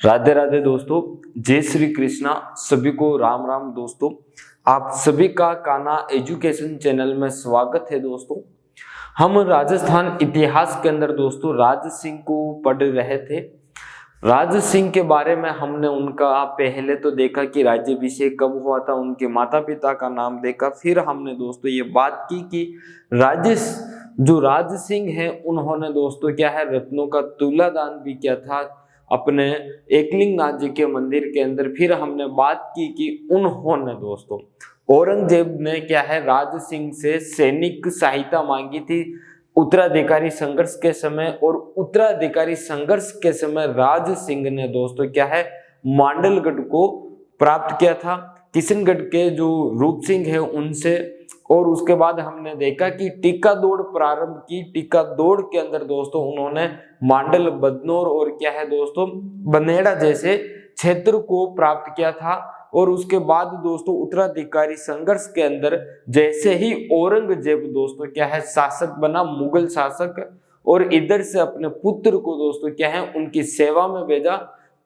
राधे राधे दोस्तों, जय श्री कृष्णा। सभी को राम राम। दोस्तों, आप सभी का कान्हा एजुकेशन चैनल में स्वागत है। दोस्तों, हम राजस्थान इतिहास के अंदर दोस्तों राज सिंह को पढ़ रहे थे। राज सिंह के बारे में हमने उनका पहले तो देखा कि राज्याभिषेक कब हुआ था, उनके माता पिता का नाम देखा। फिर हमने दोस्तों ये बात की कि राज सिंह है, उन्होंने दोस्तों क्या है रत्नों का तुला दान भी किया था अपने एकलिंग नाथ जी के मंदिर के अंदर। फिर हमने बात की कि उन्होंने दोस्तों औरंगजेब ने क्या है राज सिंह से सैनिक सहायता मांगी थी उत्तराधिकारी संघर्ष के समय, और उत्तराधिकारी संघर्ष के समय राज सिंह ने दोस्तों क्या है मांडलगढ़ को प्राप्त किया था किशनगढ़ के जो रूप सिंह है उनसे। और उसके बाद हमने देखा कि टीका दौड़ प्रारंभ की। टीका दौड़ के अंदर दोस्तों उन्होंने मांडल, बदनौर और क्या है दोस्तों बनेड़ा जैसे क्षेत्र को प्राप्त किया था। और उसके बाद दोस्तों उत्तराधिकारी संघर्ष के अंदर जैसे ही औरंगजेब दोस्तों क्या है शासक बना, मुगल शासक, और इधर से अपने पुत्र को दोस्तों क्या है उनकी सेवा में भेजा,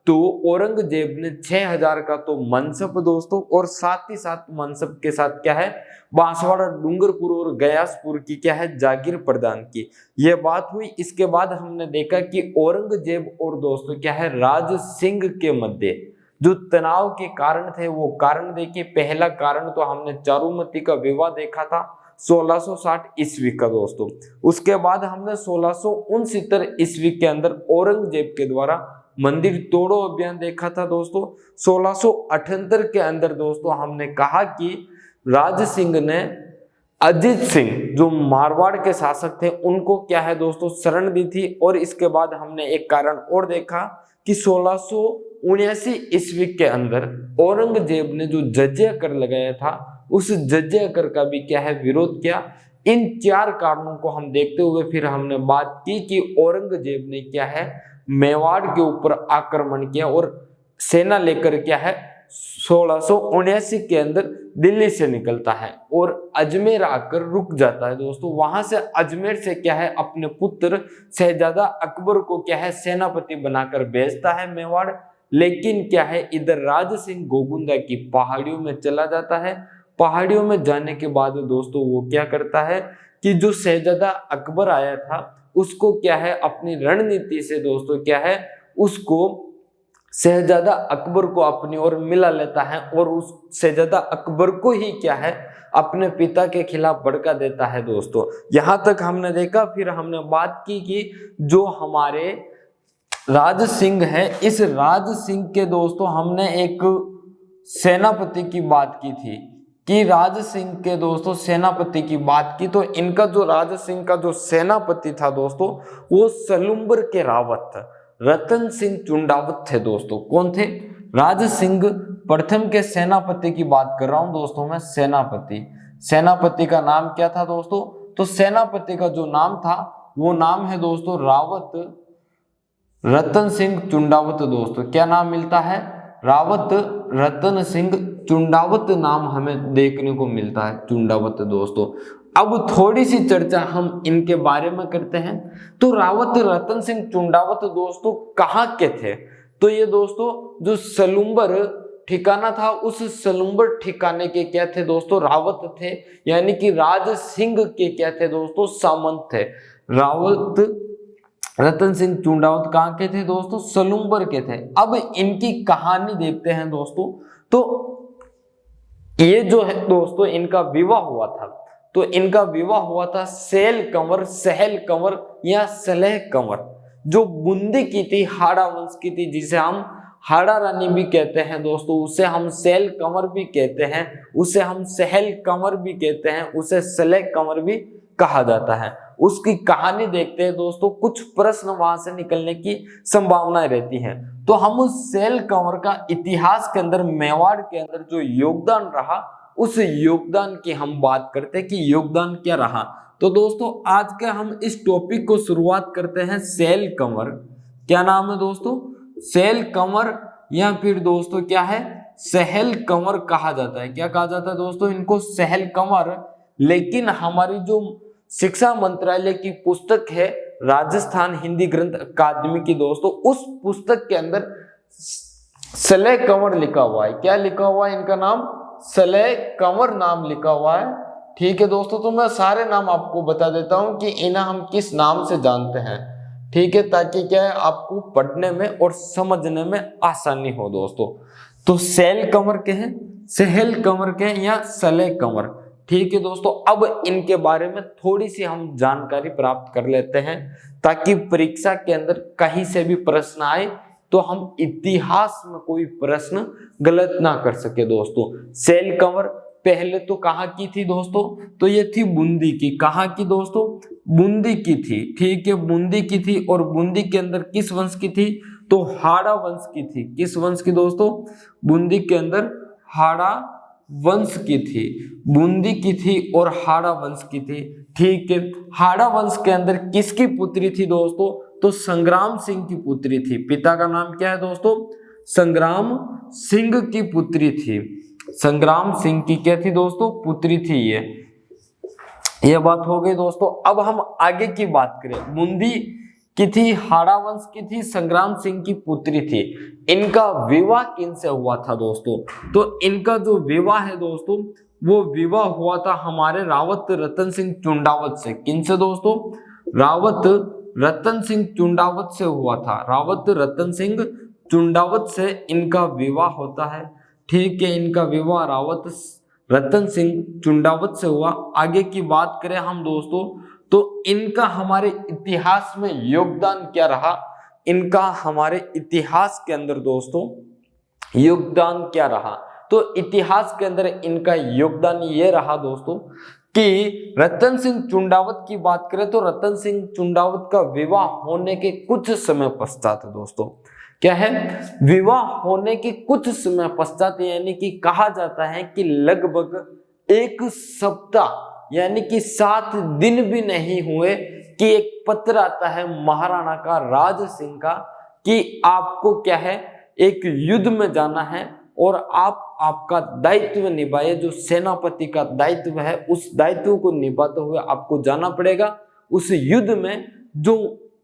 तो औरंगजेब ने 6000 का तो मनसब दोस्तों, और साथ ही साथ मनसब के साथ क्या है बांसवाड़ा, डूंगरपुर और गयासपुर की क्या है जागीर प्रदान की। यह बात हुई। इसके बाद हमने देखा कि औरंगजेब और दोस्तों क्या है राज सिंह के मध्य जो तनाव के कारण थे वो कारण देखिए। पहला कारण तो हमने चारुमती का विवाह देखा था 1660 ईस्वी का दोस्तों। उसके बाद हमने 1669 ईस्वी के अंदर औरंगजेब के द्वारा मंदिर तोड़ो अभियान देखा था दोस्तों। 1678 के अंदर दोस्तों हमने कहा कि राज सिंह ने अजीत सिंह जो मारवाड़ के शासक थे उनको क्या है दोस्तों शरण दी थी। और इसके बाद हमने एक कारण और देखा कि 1679 ईस्वी के अंदर औरंगजेब ने जो जजिया कर लगाया था उस जजिया कर का भी क्या है विरोध किया। इन चार कारणों को हम देखते हुए फिर हमने बात की कि औरंगजेब ने क्या है मेवाड़ के ऊपर आक्रमण किया और सेना लेकर क्या है 1679 के अंदर दिल्ली से निकलता है और अजमेर आकर रुक जाता है दोस्तों। वहां से अजमेर से क्या है अपने पुत्र शहजादा अकबर को क्या है सेनापति बनाकर भेजता है मेवाड़। लेकिन क्या है इधर राज सिंह गोगुंदा की पहाड़ियों में चला जाता है। पहाड़ियों में जाने के बाद दोस्तों वो क्या करता है कि जो शहजादा अकबर आया था उसको क्या है अपनी रणनीति से दोस्तों क्या है उसको शहजादा अकबर को अपनी ओर मिला लेता है और उस शहजादा अकबर को ही क्या है अपने पिता के खिलाफ भड़का देता है दोस्तों। यहां तक हमने देखा। फिर हमने बात की कि जो हमारे राज सिंह है, इस राज सिंह के दोस्तों हमने एक सेनापति की बात की थी कि राज सिंह के दोस्तों सेनापति की बात की, तो इनका जो राज सिंह का जो सेनापति था दोस्तों वो सलुम्बर के रावत रतन सिंह चुंडावत थे दोस्तों। कौन थे? राज सिंह प्रथम के सेनापति की बात कर रहा हूं दोस्तों मैं। सेनापति का नाम क्या था दोस्तों? तो सेनापति का जो नाम था वो नाम है दोस्तों रावत रतन सिंह चुंडावत दोस्तों। क्या नाम मिलता है? रावत रतन सिंह चुंडावत नाम हमें देखने को मिलता है, चुंडावत दोस्तों। अब थोड़ी सी चर्चा हम इनके बारे में करते हैं। तो रावत रतन सिंह चुंडावत दोस्तों कहाँ के थे? तो ये दोस्तों जो सलुम्बर ठिकाना था उस सलुम्बर ठिकाने के क्या थे दोस्तों? रावत थे, यानी कि राज सिंह के क्या थे दोस्तों? सामंत थे। रावत रतन सिंह चुंडावत कहाँ के थे दोस्तों? सलुम्बर के थे। अब इनकी कहानी देखते हैं दोस्तों। तो ये जो है दोस्तों इनका विवाह हुआ था, तो इनका विवाह हुआ था सेल कंवर, सहल कंवर या सलेह कंवर जो बूंदी की थी, हाड़ा वंश की थी, जिसे हम हाड़ा रानी भी कहते हैं दोस्तों। उसे हम सेल कंवर भी कहते हैं, उसे हम सहल कंवर भी कहते हैं, उसे सलेह कंवर भी कहा जाता है। उसकी कहानी देखते हैं दोस्तों। कुछ प्रश्न वहां से निकलने की संभावनाएं रहती हैं। तो हम उस सेल कंवर का इतिहास के अंदर मेवाड़ के अंदर जो योगदान रहा उस योगदान की हम बात करते हैं कि योगदान क्या रहा। तो दोस्तों आज के हम इस टॉपिक को शुरुआत करते हैं सेल कंवर। क्या नाम है दोस्तों? सेल कंवर या फिर दोस्तों क्या है सहल कंवर कहा जाता है। क्या कहा जाता है दोस्तों? इनको सहल कंवर। लेकिन हमारी जो शिक्षा मंत्रालय की पुस्तक है राजस्थान हिंदी ग्रंथ अकादमी की दोस्तों, उस पुस्तक के अंदर सलेह कंवर लिखा हुआ है। क्या लिखा हुआ है इनका नाम? सलेह कंवर नाम लिखा हुआ है। ठीक है दोस्तों, तो मैं सारे नाम आपको बता देता हूं कि इन्हें हम किस नाम से जानते हैं। ठीक है, ताकि क्या है आपको पढ़ने में और समझने में आसानी हो दोस्तों। तो सैल कंवर के हैं, सहल कंवर के हैं या सलेह कंवर। ठीक है दोस्तों, अब इनके बारे में थोड़ी सी हम जानकारी प्राप्त कर लेते हैं ताकि परीक्षा के अंदर कहीं से भी प्रश्न आए तो हम इतिहास में कोई प्रश्न गलत ना कर सके दोस्तों। सैल कंवर पहले तो कहाँ की थी दोस्तों? तो ये थी बूंदी की। कहाँ की दोस्तों? बूंदी की थी। ठीक है, बूंदी की थी। और बूंदी के अंदर किस वंश की थी? तो हाड़ा वंश की थी। किस वंश की दोस्तों? बूंदी के अंदर हाड़ा वंश की थी। बूंदी की थी और हाड़ा वंश की थी। ठीक है, हाड़ा वंश के अंदर किसकी पुत्री थी दोस्तों? तो संग्राम सिंह की पुत्री थी। पिता का नाम क्या है दोस्तों? संग्राम सिंह की पुत्री थी। संग्राम सिंह की क्या थी दोस्तों? पुत्री थी ये बात हो गई दोस्तों। अब हम आगे की बात करें। बूंदी की थी, हाड़ा वंश की थी, संग्राम सिंह की पुत्री थी। इनका विवाह किनसे हुआ था दोस्तों? तो इनका जो विवाह है दोस्तों, वो विवाह हुआ था हमारे रावत रतन सिंह चुंडावत से। किनसे दोस्तों? रावत रतन सिंह चुंडावत से हुआ था। रावत रतन सिंह चुंडावत से इनका विवाह होता है। ठीक है, इनका विवाह रावत रतन सिंह चुंडावत से हुआ। आगे की बात करें हम दोस्तों, तो इनका हमारे इतिहास में योगदान क्या रहा? इनका हमारे इतिहास के अंदर दोस्तों योगदान क्या रहा? तो इतिहास के अंदर इनका योगदान ये रहा दोस्तों कि रतन सिंह चुंडावत की बात करें तो रतन सिंह चुंडावत का विवाह होने के कुछ समय पश्चात दोस्तों क्या है, विवाह होने के कुछ समय पश्चात, यानी कि कहा जाता है कि लगभग एक सप्ताह यानी कि 7 दिन भी नहीं हुए कि एक पत्र आता है महाराणा का राज सिंह का कि आपको क्या है एक युद्ध में जाना है और आपका दायित्व निभाए। जो सेनापति का दायित्व है उस दायित्व को निभाते हुए आपको जाना पड़ेगा। उस युद्ध में जो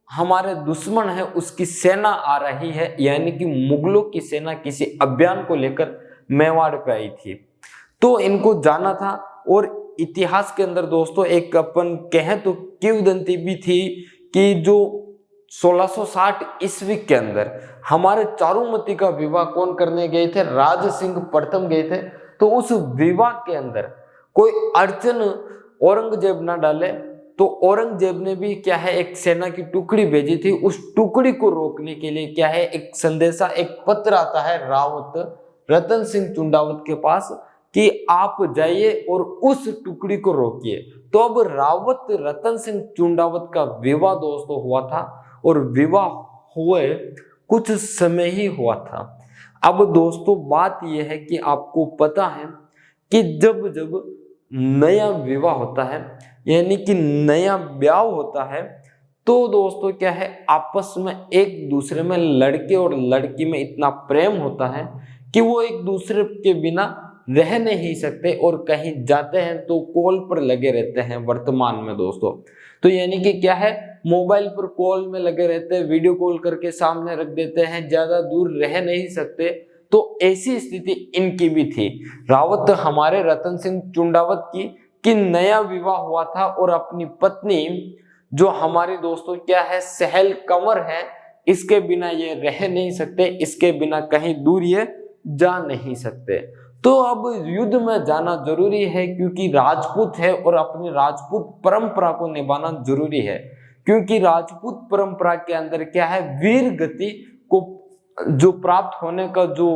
हमारे दुश्मन है उसकी सेना आ रही है, यानी कि मुगलों की सेना किसी अभियान को लेकर मेवाड़ पे आई थी, तो इनको जाना था। और इतिहास के अंदर दोस्तों एक अपन कहें तो किंवदंती भी थी कि जो 1660 ईस्वी के अंदर हमारे चारुमती का विवाह कौन करने गए थे? राज सिंह प्रथम गए थे। तो उस विवाह के अंदर कोई अड़चन औरंगजेब ना डाले, तो औरंगजेब ने भी क्या है एक सेना की टुकड़ी भेजी थी। उस टुकड़ी को रोकने के लिए क्या है एक संदेशा, एक पत्र आता है रावत रतन सिंह चुंडावत के पास कि आप जाइए और उस टुकड़ी को रोकिए। तो अब रावत रतन सिंह चुंडावत का विवाह दोस्तों हुआ था और विवाह हुए कुछ समय ही हुआ था। अब दोस्तों बात यह है कि आपको पता है कि जब जब नया विवाह होता है यानी कि नया ब्याह होता है तो दोस्तों क्या है आपस में एक दूसरे में लड़के और लड़की में इतना प्रेम होता है कि वो एक दूसरे के बिना रह नहीं सकते और कहीं जाते हैं तो कॉल पर लगे रहते हैं वर्तमान में दोस्तों। तो यानी कि क्या है मोबाइल पर कॉल में लगे रहते हैं, वीडियो कॉल करके सामने रख देते हैं, ज्यादा दूर रह नहीं सकते। तो ऐसी स्थिति इनकी भी थी। रावत हमारे रतन सिंह चुंडावत की कि नया विवाह हुआ था और अपनी पत्नी जो हमारी दोस्तों क्या है सहल कंवर है, इसके बिना ये रह नहीं सकते, इसके बिना कहीं दूर ये जा नहीं सकते। तो अब युद्ध में जाना जरूरी है क्योंकि राजपूत है और अपनी राजपूत परंपरा को निभाना जरूरी है, क्योंकि राजपूत परंपरा के अंदर क्या है वीर गति को जो प्राप्त होने का जो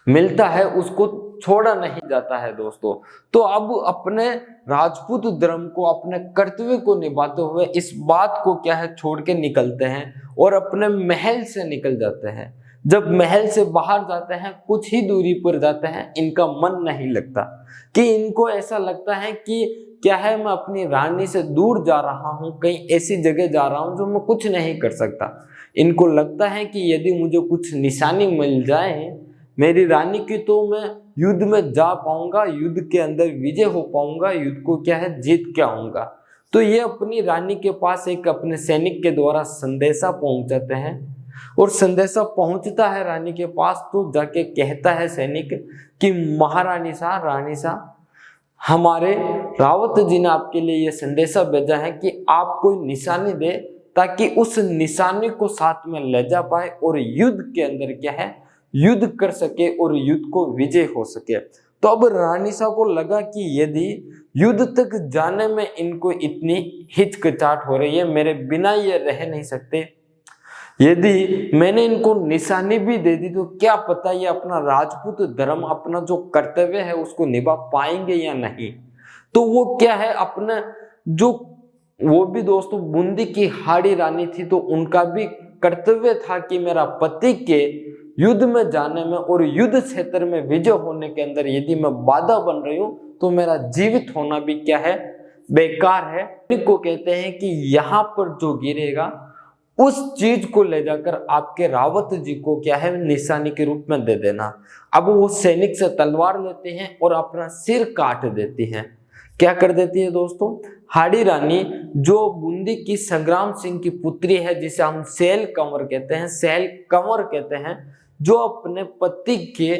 मिलता है उसको छोड़ा नहीं जाता है दोस्तों। तो अब अपने राजपूत धर्म को अपने कर्तव्य को निभाते हुए इस बात को क्या है छोड़ के निकलते हैं और अपने महल से निकल जाते हैं। जब महल से बाहर जाते हैं कुछ ही दूरी पर जाते हैं, इनका मन नहीं लगता कि इनको ऐसा लगता है कि क्या है मैं अपनी रानी से दूर जा रहा हूं, कहीं ऐसी जगह जा रहा हूं जो मैं कुछ नहीं कर सकता। इनको लगता है कि यदि मुझे कुछ निशानी मिल जाए मेरी रानी की तो मैं युद्ध में जा पाऊंगा, युद्ध के अंदर विजय हो पाऊंगा, युद्ध को क्या है जीत के आऊंगा। तो ये अपनी रानी के पास एक अपने सैनिक के द्वारा संदेशा पहुंचाते हैं और संदेशा पहुंचता है रानी के पास, तो जाके कहता है सैनिक कि महारानी सा, रानी सा, हमारे रावत जी ने आपके लिए यह संदेशा भेजा है कि आप कोई निशानी दे ताकि उस निशानी को साथ में ले जा पाए और युद्ध के अंदर क्या है, युद्ध कर सके और युद्ध को विजय हो सके। तो अब रानी सा को लगा कि यदि युद्ध तक जाने में इनको इतनी हिचकिचाहट हो रही है, मेरे बिना ये रह नहीं सकते, यदि मैंने इनको निशानी भी दे दी तो क्या पता ये अपना राजपूत धर्म, अपना जो कर्तव्य है उसको निभा पाएंगे या नहीं। तो वो क्या है, अपना जो, वो भी दोस्तों बूंदी की हाड़ी रानी थी, तो उनका भी कर्तव्य था कि मेरा पति के युद्ध में जाने में और युद्ध क्षेत्र में विजय होने के अंदर यदि मैं बाधा बन रही हूं तो मेरा जीवित होना भी क्या है, बेकार है। को कहते हैं कि यहाँ पर जो गिरेगा उस चीज को ले जाकर आपके रावत जी को क्या है, निशानी के रूप में दे देना। अब वो सैनिक से तलवार लेते हैं और अपना सिर काट देती हैं। क्या कर देती है दोस्तों, हाड़ी रानी जो बूंदी की संग्राम सिंह की पुत्री है, जिसे हम सैल कंवर कहते हैं, सैल कंवर कहते हैं, जो अपने पति के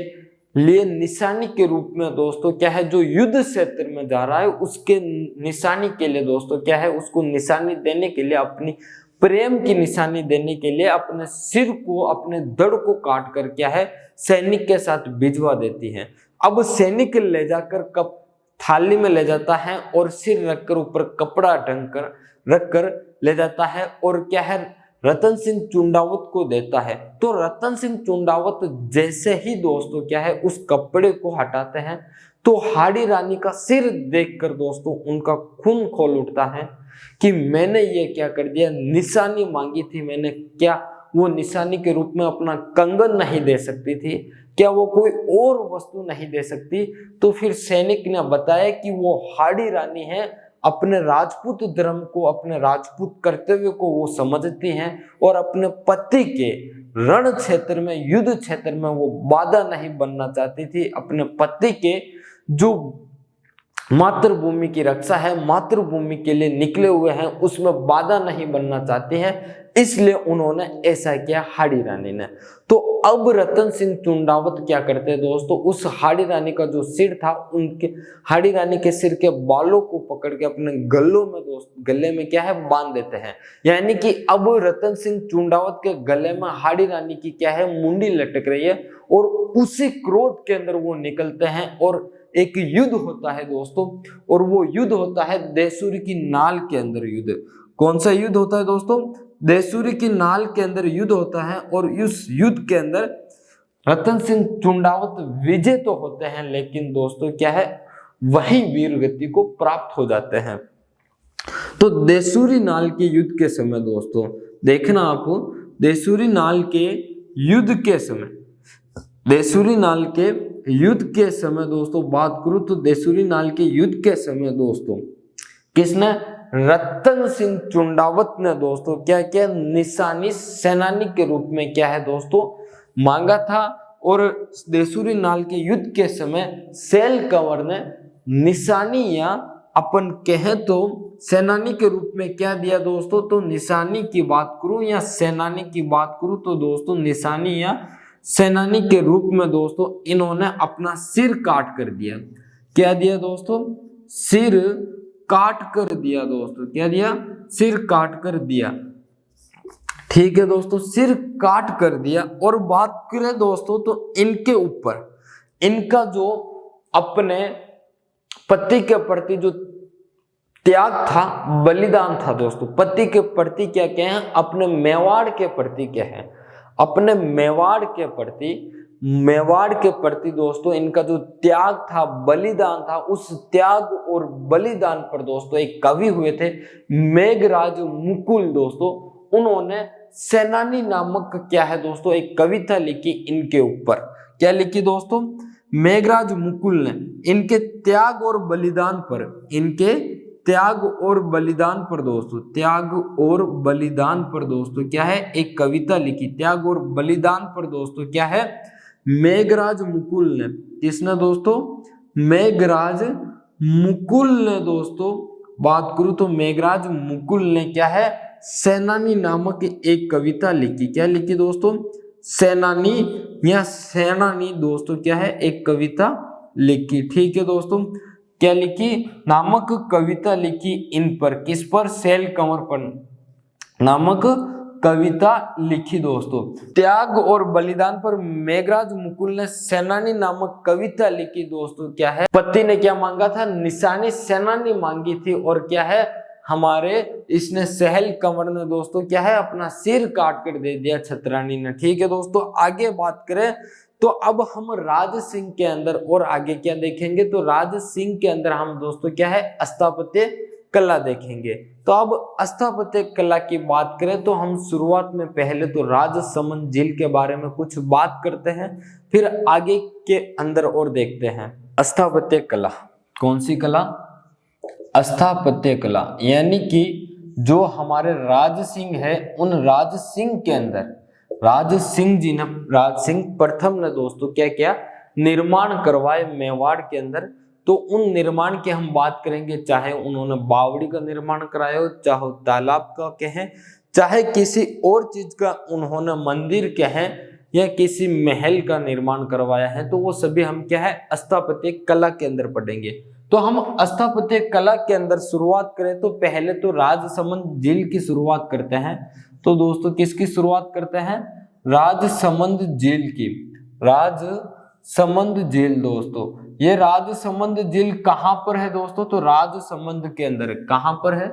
लिए निशानी के रूप में दोस्तों क्या है, जो युद्ध क्षेत्र में जा रहा है उसके निशानी के लिए दोस्तों क्या है, उसको निशानी देने के लिए, अपनी प्रेम की निशानी देने के लिए अपने सिर को, अपने धड़ को काट कर क्या है, सैनिक के साथ भिजवा देती है। अब सैनिक ले जाकर कप थाली में ले जाता है और सिर रखकर ऊपर कपड़ा ढंग कर रखकर ले जाता है और क्या है, रतन सिंह चुंडावत को देता है। तो रतन सिंह चुंडावत जैसे ही दोस्तों क्या है उस कपड़े को हटाते हैं तो हाड़ी रानी का सिर देखकर दोस्तों उनका खून खोल उठता है कि मैंने ये क्या कर दिया, निशानी मांगी थी मैंने, क्या वो निशानी के रूप में अपना कंगन नहीं दे सकती थी, क्या वो कोई और वस्तु नहीं दे सकती। तो फिर सैनिक ने बताया कि वो हाड़ी रानी है, अपने राजपूत धर्म को, अपने राजपूत कर्तव्य को वो समझती हैं और अपने पति के रण क्षेत्र में, युद्ध क्षेत्र में वो बाधा नहीं बनना चाहती थी। अपने पति के जो मातृभूमि की रक्षा है, मातृभूमि के लिए निकले हुए हैं, उसमें बाधा नहीं बनना चाहती हैं, इसलिए उन्होंने ऐसा किया हाड़ी रानी ने। तो अब रतन सिंह चुंडावत क्या करते हैं दोस्तों, उस हाड़ी रानी का जो सिर था, उनके हाड़ी रानी के सिर के बालों को पकड़ के अपने गलों में गले में क्या है, बांध देते हैं। यानी कि अब रतन सिंह चुंडावत के गले में हाड़ी रानी की क्या है, मुंडी लटक रही है और उसी क्रोध के अंदर वो निकलते हैं और एक युद्ध होता है दोस्तों। और वो युद्ध होता है देसूरी की नाल के अंदर युद्ध। कौन सा युद्ध होता है दोस्तों, देसूरी की नाल के अंदर युद्ध होता है। और इस युद्ध के अंदर रतन सिंह चुंडावत विजय तो होते हैं, लेकिन दोस्तों क्या है, वही वीर गति को प्राप्त हो जाते हैं। तो देसूरी नाल के युद्ध के समय दोस्तों देखना आप, देसूरी नाल के युद्ध के समय, देसूरी नाल के युद्ध के समय दोस्तों बात करूं तो देसूरी नाल के युद्ध के समय दोस्तों किसने, रतन सिंह चुंडावत ने दोस्तों क्या किया, निशानी सेनानी के रूप में क्या है दोस्तों मांगा था। और देसूरी नाल के युद्ध के समय सैल कंवर ने निशानी या अपन कहें तो सेनानी के रूप में क्या दिया दोस्तों। तो निशानी की बात करूं या सेनानी की बात करूं तो दोस्तों निशानी या सेनानी के रूप में दोस्तों इन्होंने अपना सिर काट कर दिया। क्या दिया दोस्तों, सिर काट कर दिया दोस्तों, क्या दिया, सिर काट कर दिया। ठीक है दोस्तों, सिर काट कर दिया। और बात करें दोस्तों तो इनके ऊपर इनका जो अपने पति के प्रति जो त्याग था, बलिदान था दोस्तों, पति के प्रति क्या क्या है, अपने मेवाड़ के प्रति क्या है, अपने मेवाड़ के प्रति दोस्तों इनका जो त्याग था, बलिदान था, उस त्याग और बलिदान पर दोस्तों एक कवि हुए थे मेघराज मुकुल दोस्तों, उन्होंने सेनानी नामक क्या है दोस्तों एक कविता लिखी इनके ऊपर। क्या लिखी दोस्तों, मेघराज मुकुल ने इनके त्याग और बलिदान पर, इनके त्याग और बलिदान पर दोस्तों, त्याग और बलिदान पर दोस्तों क्या है, एक कविता लिखी। त्याग और बलिदान पर दोस्तों क्या है, मेघराज मुकुल ने, किसने दोस्तों, मेघराज मुकुल ने दोस्तों, बात करूं तो मेघराज मुकुल ने क्या है, सेनानी नामक एक कविता लिखी। क्या लिखी दोस्तों? सेनानी या सेनानी दोस्तों क्या है? एक कविता लिखी। ठीक है दोस्तों, क्या लिखी? नामक कविता लिखी इन पर, किस पर? शैल कंवर पर नामक कविता लिखी दोस्तों। त्याग और बलिदान पर मेघराज मुकुल ने सेनानी नामक कविता लिखी दोस्तों। क्या है? पति ने क्या मांगा था? निशानी सेनानी मांगी थी। और क्या है? हमारे इसने शैल कंवर ने दोस्तों क्या है? अपना सिर काट कर दे दिया छतरानी ने। ठीक है दोस्तों, आगे बात करें तो अब हम राज सिंह के अंदर और आगे क्या देखेंगे? तो राज सिंह के अंदर हम दोस्तों क्या है? स्थापत्य कला देखेंगे। तो अब स्थापत्य कला की बात करें तो हम शुरुआत में पहले तो राजसमंद झील के बारे में कुछ बात करते हैं, फिर आगे के अंदर और देखते हैं। स्थापत्य कला कौन सी कला? स्थापत्य कला, यानी कि जो हमारे राज सिंह है उन राज सिंह के अंदर राज सिंह जी ने, राज सिंह प्रथम ने दोस्तों क्या किया? निर्माण करवाए मेवाड़ के अंदर। तो उन निर्माण की हम बात करेंगे, चाहे उन्होंने बावड़ी का निर्माण कराया हो, चाहे तालाब का कहें, चाहे किसी और चीज का उन्होंने मंदिर कहें या किसी महल का निर्माण करवाया है, तो वो सभी हम क्या है? स्थापत्य कला के अंदर पढ़ेंगे। तो हम स्थापत्य कला के अंदर शुरुआत करें तो पहले तो राजसमंद झील की शुरुआत करते हैं। तो दोस्तों किसकी शुरुआत करते हैं? राजसमंद झील की। राजसमंद झील दोस्तों, ये राजसमंद झील कहां पर है दोस्तों? तो राजसमंद के अंदर। कहां पर है?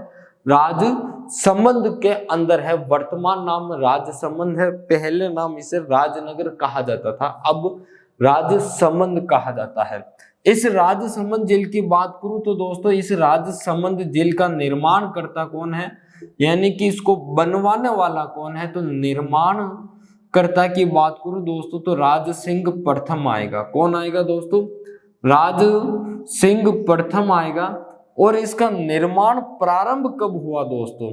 राजसमंद के अंदर है। वर्तमान नाम राजसमंद है, पहले नाम इसे राजनगर कहा जाता था, अब राजसमंद कहा जाता है। इस राजसमंद झील की बात करूं तो दोस्तों इस राजसमंद झील का निर्माण करता कौन है, यानी कि इसको बनवाने वाला कौन है? तो निर्माण कर्ता की बात करूं दोस्तों तो राज सिंह प्रथम आएगा। कौन आएगा दोस्तों? राज सिंह प्रथम आएगा। और इसका निर्माण प्रारंभ कब हुआ दोस्तों?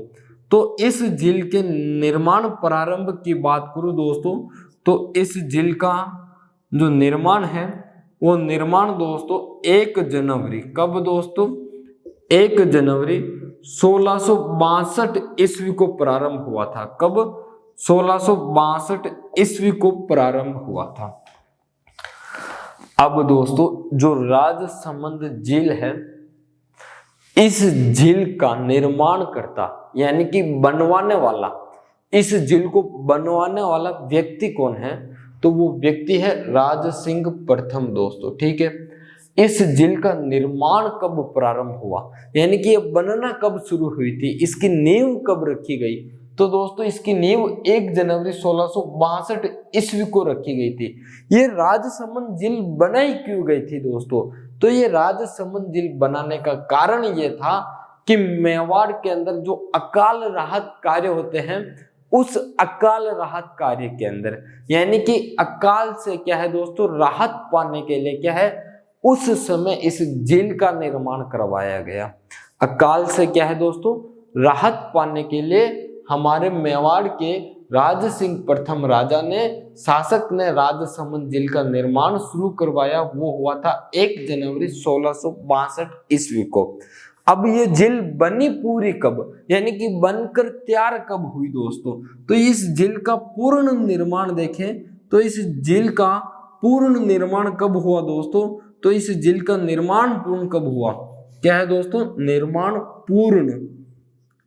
तो इस झील के निर्माण प्रारंभ की बात करूं दोस्तों तो इस झील का जो निर्माण है वो निर्माण दोस्तों 1 जनवरी, कब दोस्तों? 1 जनवरी 1662 ईस्वी को प्रारंभ हुआ था। कब? 1662 ईस्वी को प्रारंभ हुआ था। अब दोस्तों जो राजसमंद झील है, इस झील का निर्माण करता यानी कि बनवाने वाला, इस झील को बनवाने वाला व्यक्ति कौन है? तो वो व्यक्ति है राज सिंह प्रथम दोस्तों। ठीक है, इस झील का निर्माण कब प्रारंभ हुआ, यानी कि ये बनना कब शुरू हुई थी, इसकी नींव कब रखी गई? तो दोस्तों इसकी नींव 1 जनवरी 1662 ईस्वी को रखी गई थी। ये राजसमंद झील बनाई क्यों गई थी दोस्तों? तो ये राजसमंद झील बनाने का कारण ये था कि मेवाड़ के अंदर जो अकाल राहत कार्य होते हैं, उस अकाल राहत कार्य के अंदर, यानी कि अकाल से क्या है दोस्तों राहत पाने के लिए क्या है, उस समय इस झील का निर्माण करवाया गया। अकाल से क्या है दोस्तों राहत पाने के लिए हमारे मेवाड़ के राज सिंह प्रथम राजा ने, शासक ने राजसमंद झील का निर्माण शुरू करवाया। वो हुआ था 1 जनवरी 1662 ईस्वी को। अब ये झील बनी पूरी कब, यानी कि बनकर तैयार कब हुई दोस्तों? तो इस झील का पूर्ण निर्माण देखें तो इस झील का पूर्ण निर्माण कब हुआ दोस्तों? तो इस झील का निर्माण पूर्ण कब हुआ? क्या है दोस्तों? निर्माण पूर्ण।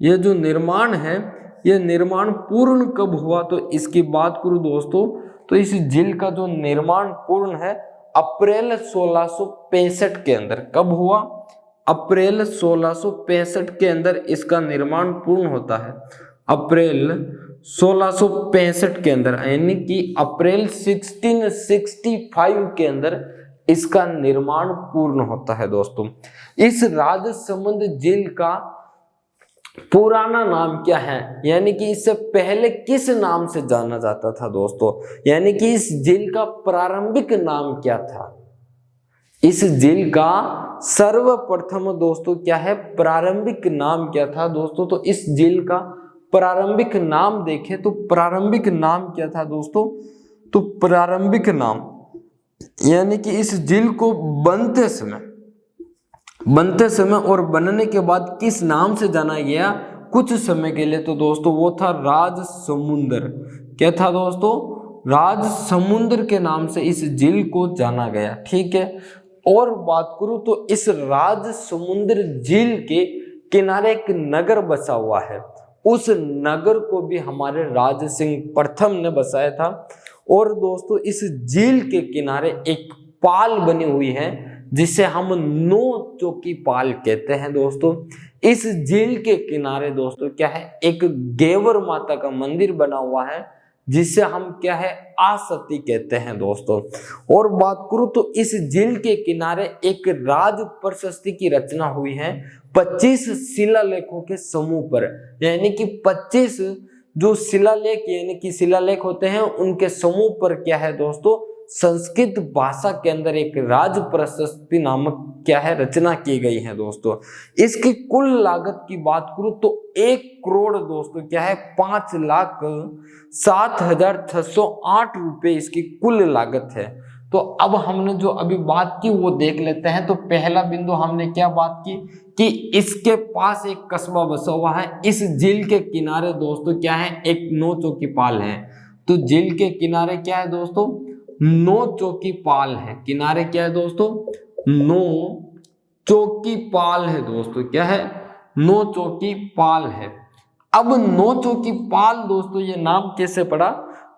ये जो निर्माण है ये निर्माण पूर्ण कब हुआ? तो इसकी बात करूं दोस्तों तो इस झील का जो निर्माण पूर्ण है अप्रैल 1665 के अंदर। कब हुआ? अप्रैल 1665 के अंदर इसका निर्माण पूर्ण होता है। अप्रैल 1665 के अंदर, यानी कि अप्रैल 1665 के अंदर इसका निर्माण पूर्ण होता है दोस्तों। इस राजसमंद झील का पुराना नाम क्या है, यानी कि इससे पहले किस नाम से जाना जाता था दोस्तों? यानी कि इस झील का प्रारंभिक नाम क्या था? इस झील का सर्वप्रथम दोस्तों क्या है प्रारंभिक नाम क्या था दोस्तों? तो इस झील का प्रारंभिक नाम देखें तो प्रारंभिक नाम क्या था दोस्तों? तो प्रारंभिक नाम, यानी कि इस झील को बनते समय और बनने के बाद किस नाम से जाना गया, कुछ समय के लिए, तो दोस्तों वो था राजसमुंदर। क्या था दोस्तों? राजसमुंदर के नाम से इस झील को जाना गया। ठीक है, और बात करूं तो इस राजसमुंदर झील के किनारे एक नगर बसा हुआ है। उस नगर को भी हमारे राज सिंह प्रथम ने बसाया था। और दोस्तों इस झील के किनारे एक पाल बनी हुई है जिसे हम नौ चौकी पाल कहते हैं दोस्तों। इस झील के किनारे दोस्तों क्या है, एक गेवर माता का मंदिर बना हुआ है जिसे हम क्या है, आसती कहते हैं दोस्तों। और बात करूं तो इस झील के किनारे एक राज प्रशस्ति की रचना हुई है 25 शिलालेखों के समूह पर, यानी कि 25 जो शिलालेख यानी कि शिलालेख होते हैं उनके समूह पर क्या है दोस्तों, संस्कृत भाषा के अंदर एक राज प्रशस्ति नामक क्या है, रचना की गई है दोस्तों। इसकी कुल लागत की बात करूं तो 1 करोड़ दोस्तों क्या है, 5,07,608 रुपए इसकी कुल लागत है। तो अब हमने जो अभी बात की वो देख लेते हैं। तो पहला बिंदु हमने क्या बात की कि इसके पास एक कस्बा बसा हुआ है। इस झील के किनारे दोस्तों क्या है, एक 9 चौकी पाल है। तो झील के किनारे क्या है दोस्तों, 9 चौकी पाल है। किनारे क्या है दोस्तों, 9 चौकी पाल है दोस्तों। क्या है, 9 चौकी पाल है। अब 9 चौकी पाल दोस्तों ये नाम कैसे पड़ा,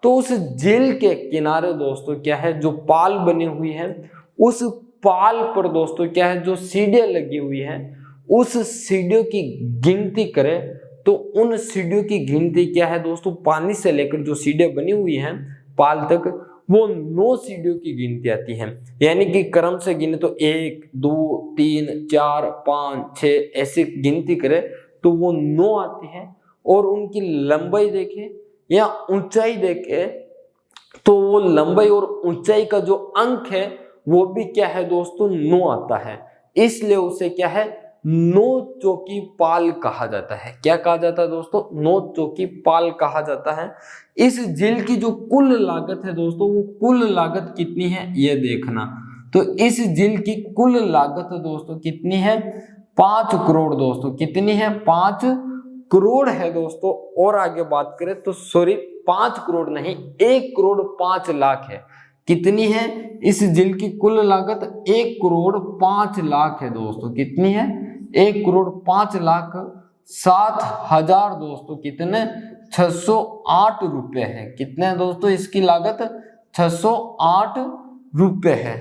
तो उस झील के किनारे दोस्तों क्या है, जो पाल बनी हुई है उस पाल पर दोस्तों क्या है, जो सीढ़ियां लगी हुई है उस सीढ़ियों की गिनती करें तो उन सीढ़ियों की गिनती क्या है दोस्तों, पानी से लेकर जो सीढ़ियां बनी हुई हैं पाल तक वो 9 सीढ़ियों की गिनती आती है। यानी कि क्रम से गिने तो 1 2 3 4 5 6 ऐसी गिनती करें तो वो 9 आती है। और उनकी लंबाई देखें या ऊंचाई देखें तो वो लंबाई और ऊंचाई का जो अंक है वो भी क्या है दोस्तों, 9 आता है। इसलिए उसे क्या है, 9 चौकी पाल कहा जाता है। क्या कहा जाता है दोस्तों, 9 चौकी पाल कहा जाता है। इस झील की जो कुल लागत है दोस्तों, वो कुल लागत कितनी है ये देखना। तो इस झील की कुल लागत दोस्तों कितनी है, 5 करोड़ दोस्तों। कितनी है, 5 करोड़ है दोस्तों। और आगे बात करें तो सॉरी 5 करोड़ नहीं, 1 करोड़ 5 लाख है। कितनी है इस झील की कुल लागत, 1 करोड़ 5 लाख है दोस्तों। कितनी है, 1 करोड़ 5 लाख 7,000 दोस्तों। कितने, 608 रुपए है। कितने दोस्तों इसकी लागत, 608 रुपए है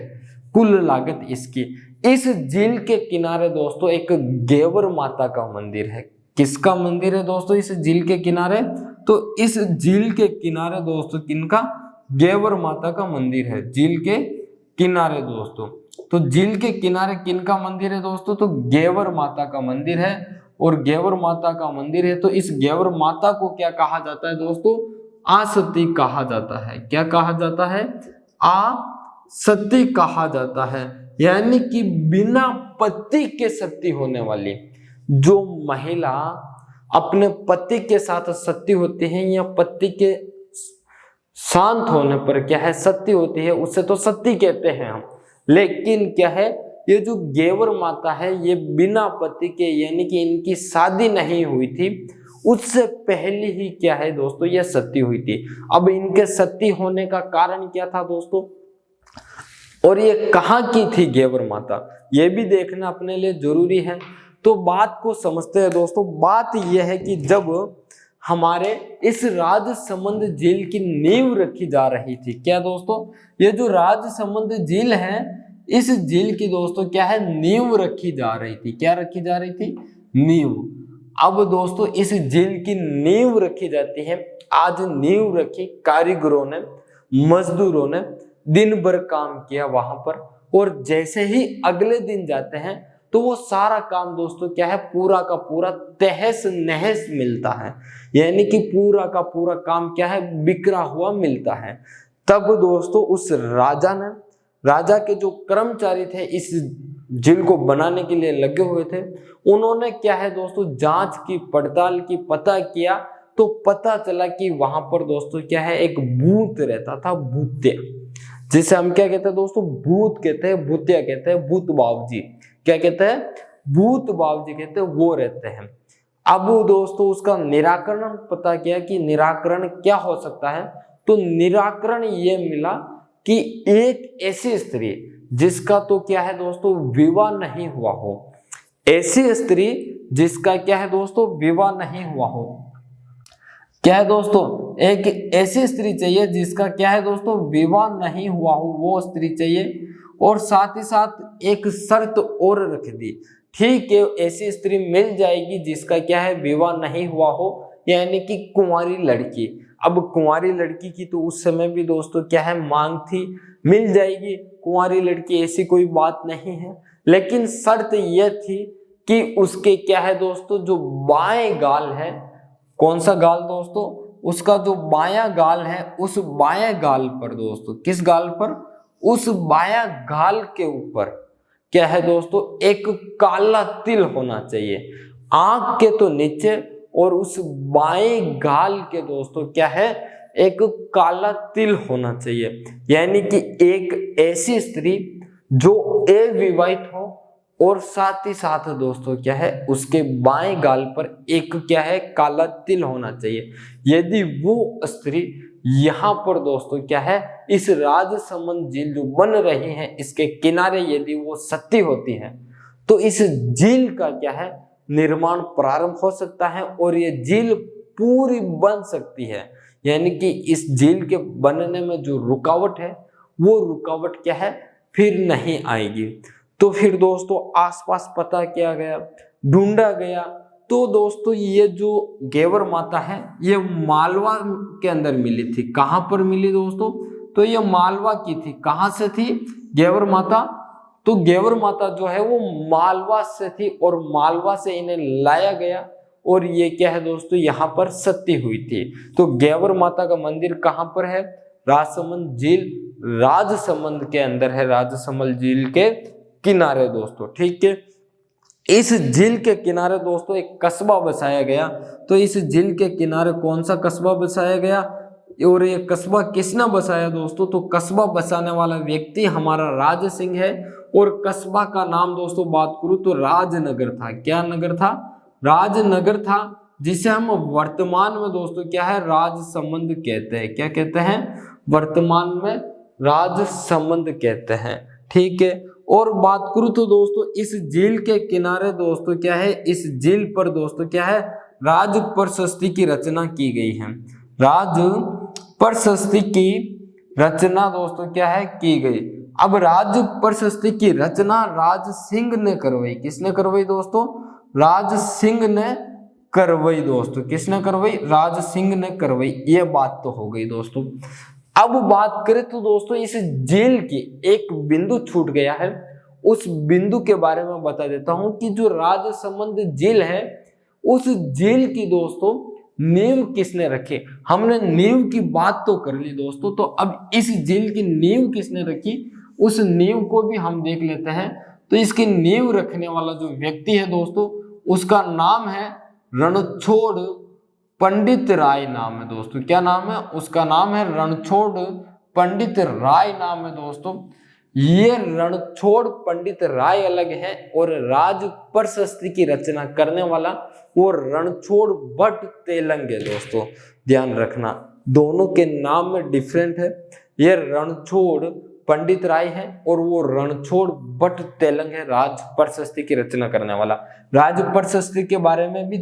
कुल लागत इसकी। इस झील के किनारे दोस्तों एक गेवर माता का मंदिर है। किसका मंदिर है दोस्तों इस झील के किनारे, तो इस झील के किनारे दोस्तों किनका, गेवर माता का मंदिर है झील के किनारे दोस्तों। तो झील के किनारे किनका मंदिर है दोस्तों, तो गेवर माता का मंदिर है। और गेवर माता का मंदिर है तो इस गेवर माता को क्या कहा जाता है दोस्तों, आसती कहा जाता है। क्या कहा जाता है, आसती कहा जाता है। यानी कि बिना पति के सती होने वाली जो महिला अपने पति के साथ सती होती है या पति के शांत होने पर क्या है सती होती है, उसे तो सती कहते हैं हम। लेकिन क्या है, ये जो गेवर माता है ये बिना पति के यानी कि इनकी शादी नहीं हुई थी, उससे पहले ही क्या है दोस्तों ये सती हुई थी। अब इनके सती होने का कारण क्या था दोस्तों, और ये कहाँ की थी गेवर माता, ये भी देखना अपने लिए जरूरी है। तो बात को समझते हैं दोस्तों। बात यह है कि जब हमारे इस राजसमंद झील की नींव रखी जा रही थी, क्या दोस्तों, ये जो राजसमंद झील है इस झील की दोस्तों क्या है, नींव रखी जा रही थी। क्या रखी जा रही थी, नींव। अब दोस्तों इस झील की नींव रखी जाती है। आज नींव रखी, कारीगरों ने, मजदूरों ने दिन भर काम किया वहां पर, और जैसे ही अगले दिन जाते हैं तो वो सारा काम दोस्तों क्या है, पूरा का पूरा तहस नहस मिलता है। यानी कि पूरा का पूरा काम क्या है, बिखरा हुआ मिलता है। तब दोस्तों उस राजा ने, राजा के जो कर्मचारी थे इस झील को बनाने के लिए लगे हुए थे, उन्होंने क्या है दोस्तों जांच की, पड़ताल की, पता किया तो पता चला कि वहां पर दोस्तों क्या है, एक भूत रहता था, भूतिया, जिसे हम क्या कहते हैं दोस्तों, भूत कहते हैं, भूतिया कहते हैं, भूत बाबूजी। क्या कहते हैं, भूत बाबूजी कहते हैं, वो रहते हैं। अब दोस्तों उसका निराकरण पता किया कि निराकरण क्या हो सकता है, तो निराकरण ये मिला कि एक ऐसी स्त्री जिसका तो क्या है दोस्तों विवाह नहीं हुआ हो, ऐसी स्त्री जिसका क्या है दोस्तों विवाह नहीं हुआ हो, क्या है दोस्तों एक ऐसी स्त्री चाहिए जिसका क्या है दोस्तों विवाह नहीं हुआ हो, वो स्त्री चाहिए। और साथ ही साथ एक शर्त और रख दी, ठीक है ऐसी स्त्री मिल जाएगी जिसका क्या है विवाह नहीं हुआ हो, यानी कि कुंवारी लड़की। अब कुंवारी लड़की की तो उस समय भी दोस्तों क्या है मांग थी, मिल जाएगी कुंवारी लड़की, ऐसी कोई बात नहीं है। लेकिन शर्त यह थी कि उसके क्या है दोस्तों जो बाएं गाल है, कौन सा गाल दोस्तों, उसका जो बायां गाल है, उस बायां गाल पर दोस्तों, किस गाल पर, उस बायां गाल के ऊपर क्या है दोस्तों एक काला तिल होना चाहिए, आंख के तो नीचे और उस बाएं गाल के दोस्तों क्या है एक काला तिल होना चाहिए। यानी कि एक ऐसी स्त्री जो अविवाहित हो और साथ ही साथ दोस्तों क्या है उसके बाएं गाल पर एक क्या है काला तिल होना चाहिए। यदि वो स्त्री यहाँ पर दोस्तों क्या है इस राजसमंद झील जो बन रही है इसके किनारे यदि वो सती होती है तो इस झील का क्या है निर्माण प्रारंभ हो सकता है और ये झील पूरी बन सकती है। यानी कि इस झील के बनने में जो रुकावट है वो रुकावट क्या है फिर नहीं आएगी। तो फिर दोस्तों आसपास पता किया गया, ढूंढा गया, तो दोस्तों ये जो गेवर माता है ये मालवा के अंदर मिली थी। कहां पर मिली दोस्तों, तो ये मालवा की थी। कहां से थी गेवर माता, तो गेवर माता जो है वो मालवा से थी और मालवा से इन्हें लाया गया और ये क्या है दोस्तों यहाँ पर सती हुई थी। तो गेवर माता का मंदिर कहां पर है, राजसमंद झील राजसमंद के अंदर है, राजसमंद झील के किनारे दोस्तों। ठीक है, इस झील के किनारे दोस्तों एक कस्बा बसाया गया। तो इस झील के किनारे कौन सा कस्बा बसाया गया और ये कस्बा किसने बसाया दोस्तों, तो कस्बा बसाने वाला व्यक्ति हमारा राज सिंह है। और कस्बा का नाम दोस्तों बात करूं तो राजनगर था। क्या नगर था, राजनगर था, जिसे हम वर्तमान में दोस्तों क्या है राजसमंद कहते हैं। क्या कहते हैं, वर्तमान में राजसमंद कहते हैं। ठीक है, और बात करूं तो दोस्तों इस झील के किनारे दोस्तों क्या है, इस झील पर दोस्तों क्या है राज प्रशस्ति की रचना की गई है। राज प्रशस्ति की रचना दोस्तों क्या है की गई। अब राज प्रशस्ति की रचना राज सिंह ने करवाई। किसने करवाई दोस्तों, राज सिंह ने करवाई दोस्तों। किसने करवाई, राज सिंह ने करवाई। ये बात तो हो गई दोस्तों। अब बात करें तो दोस्तों इस झील की एक बिंदु छूट गया है, उस बिंदु के बारे में बता देता हूं कि जो राजसमंद झील है उस झील की दोस्तों नींव किसने रखी। हमने नींव की बात तो कर ली दोस्तों, तो अब इस झील की नींव किसने रखी उस नींव को भी हम देख लेते हैं। तो इसकी नींव रखने वाला जो व्यक्ति है दोस्तों उसका नाम है रणछोड़ पंडित राय नाम है दोस्तों। क्या नाम है, उसका नाम है रणछोड़ पंडित राय नाम है दोस्तों। ये रणछोड़ पंडित राय अलग है और राज प्रशस्ति की रचना करने वाला वो रणछोड़ भट्ट तेलंग है दोस्तों। ध्यान रखना दोनों के नाम में डिफरेंट है, ये रणछोड़ पंडित राय है और वो रणछोड़ भट्ट तेलंग है राज प्रशस्ति की रचना करने वाला। राज प्रशस्ति के बारे में भी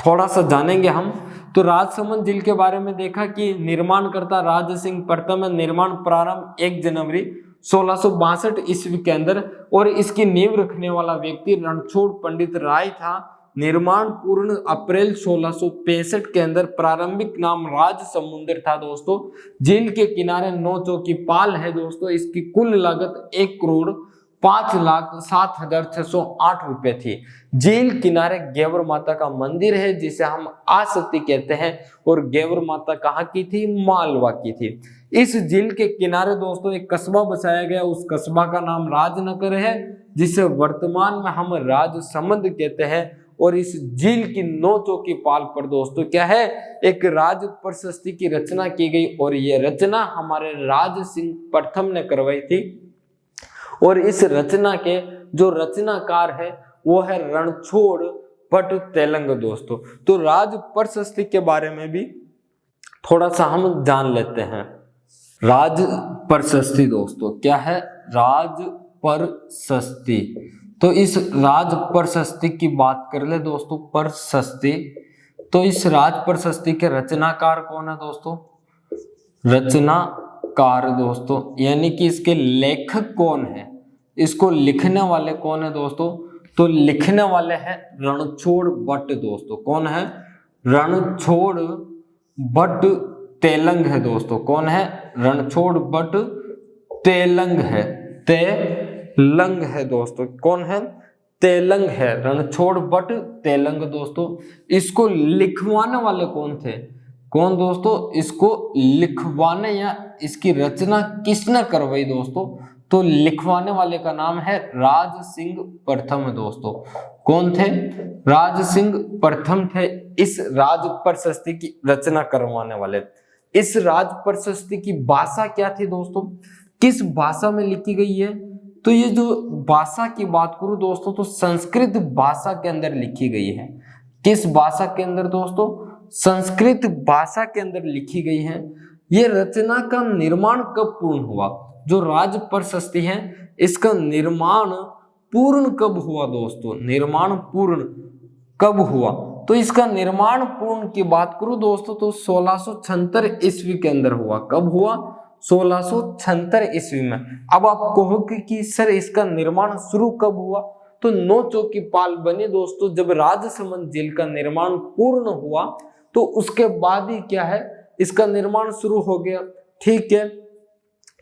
थोड़ा सा जानेंगे हम। तो राजसमंद झील के बारे में देखा कि निर्माणकर्ता राज सिंह प्रथम, निर्माण प्रारंभ 1 जनवरी 1662 ईस्वी के अंदर और इसकी नींव रखने वाला व्यक्ति रणछोड़ पंडित राय था। निर्माण पूर्ण अप्रैल 1665 के अंदर। प्रारंभिक नाम राज समुद्र था दोस्तों। झील के किनारे 9 चौकी पाल है दोस्तों। इसकी कुल लागत 1,05,07,608 रुपए थी। झील किनारे गेवर माता का मंदिर है जिसे हम आसती कहते हैं और गेवर माता कहाँ की थी, मालवा की थी। इस झील के किनारे दोस्तों एक कस्बा बसाया गया, उस कस्बा का नाम राजनगर है जिसे वर्तमान में हम राजसमंद कहते हैं। और इस झील की 9 चौकी पाल पर दोस्तों क्या है एक राज प्रशस्ति की रचना की गई और ये रचना हमारे राज सिंह प्रथम ने करवाई थी। और इस रचना के जो रचनाकार है वो है रणछोड़ बट तेलंग दोस्तों। तो राज प्रशस्ति के बारे में भी थोड़ा सा हम जान लेते हैं। राज प्रशस्ति दोस्तों क्या है? राज प्रशस्ति। तो इस राज प्रशस्ति की बात कर ले दोस्तों, प्रशस्ति। तो इस राज प्रशस्ति के रचनाकार कौन है दोस्तों? रचनाकार दोस्तों, यानी कि इसके लेखक कौन है, इसको लिखने वाले कौन है दोस्तों? तो लिखने वाले हैं रणछोड़ भट्ट दोस्तों। कौन है? रणछोड़ भट्ट तेलंग है दोस्तों। कौन है? रणछोड़ भट्ट तेलंग है, तेलंग है दोस्तों। कौन है? तेलंग है, रणछोड़ भट्ट तेलंग दोस्तों। इसको लिखवाने वाले कौन थे? कौन दोस्तों? इसको लिखवाने या इसकी रचना किसने करवाई दोस्तों? तो लिखवाने वाले का नाम है राज सिंह प्रथम दोस्तों। कौन थे? राज सिंह प्रथम थे इस राज प्रशस्ति की रचना करवाने वाले। इस राज प्रशस्ति की भाषा क्या थी दोस्तों? किस भाषा में लिखी गई है? तो ये जो भाषा की बात करूं दोस्तों, तो संस्कृत भाषा के अंदर लिखी गई है। किस भाषा के अंदर दोस्तों? संस्कृत भाषा के अंदर लिखी गई है। ये रचना का निर्माण कब पूर्ण हुआ? जो राज प्रशस्ति है इसका निर्माण पूर्ण कब हुआ दोस्तों? निर्माण पूर्ण कब हुआ? तो इसका निर्माण पूर्ण की बात करूं दोस्तों, तो 1676 ईस्वी के अंदर हुआ। कब हुआ? 1676 ईस्वी में। अब आप कहोगे कि सर इसका निर्माण शुरू कब हुआ? तो नौचो की पाल बनी दोस्तों जब राजसमंद झील का निर्माण पूर्ण हुआ, तो उसके बाद ही क्या है, इसका निर्माण शुरू हो गया। ठीक है,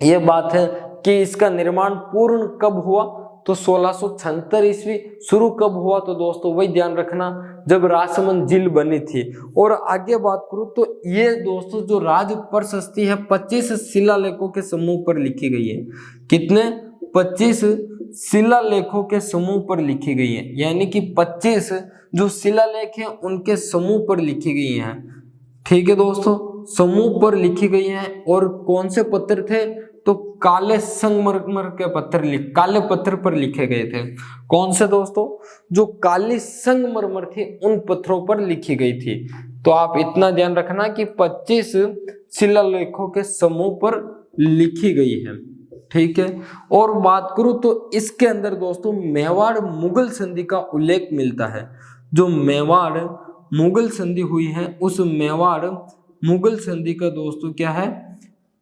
ये बात है कि इसका निर्माण पूर्ण कब हुआ, तो 1676 ईस्वी। शुरू कब हुआ? तो दोस्तों वही ध्यान रखना जब राजसमंद झील बनी थी। और आगे बात करूं तो ये दोस्तों जो राज प्रशस्ति है 25 शिलालेखों के समूह पर लिखी गई है। कितने? 25 शिलालेखों के समूह पर लिखी गई है, यानी कि 25 जो शिलालेख हैं उनके समूह पर लिखी गई हैं। ठीक है दोस्तों, समूह पर लिखी गई हैं। और कौन से पत्थर थे? तो काले संगमरमर के पत्थर काले पत्थर पर लिखे गए थे। कौन से दोस्तों? जो काली संगमरमर थी उन पत्थरों पर लिखी गई थी। तो आप इतना ध्यान रखना कि 25 शिलालेखों के समूह पर लिखी गई है। ठीक है, और बात करूं तो इसके अंदर दोस्तों मेवाड़ मुगल संधि का उल्लेख मिलता है। जो मेवाड़ मुगल संधि हुई है उस मेवाड़ मुगल संधि का दोस्तों क्या है?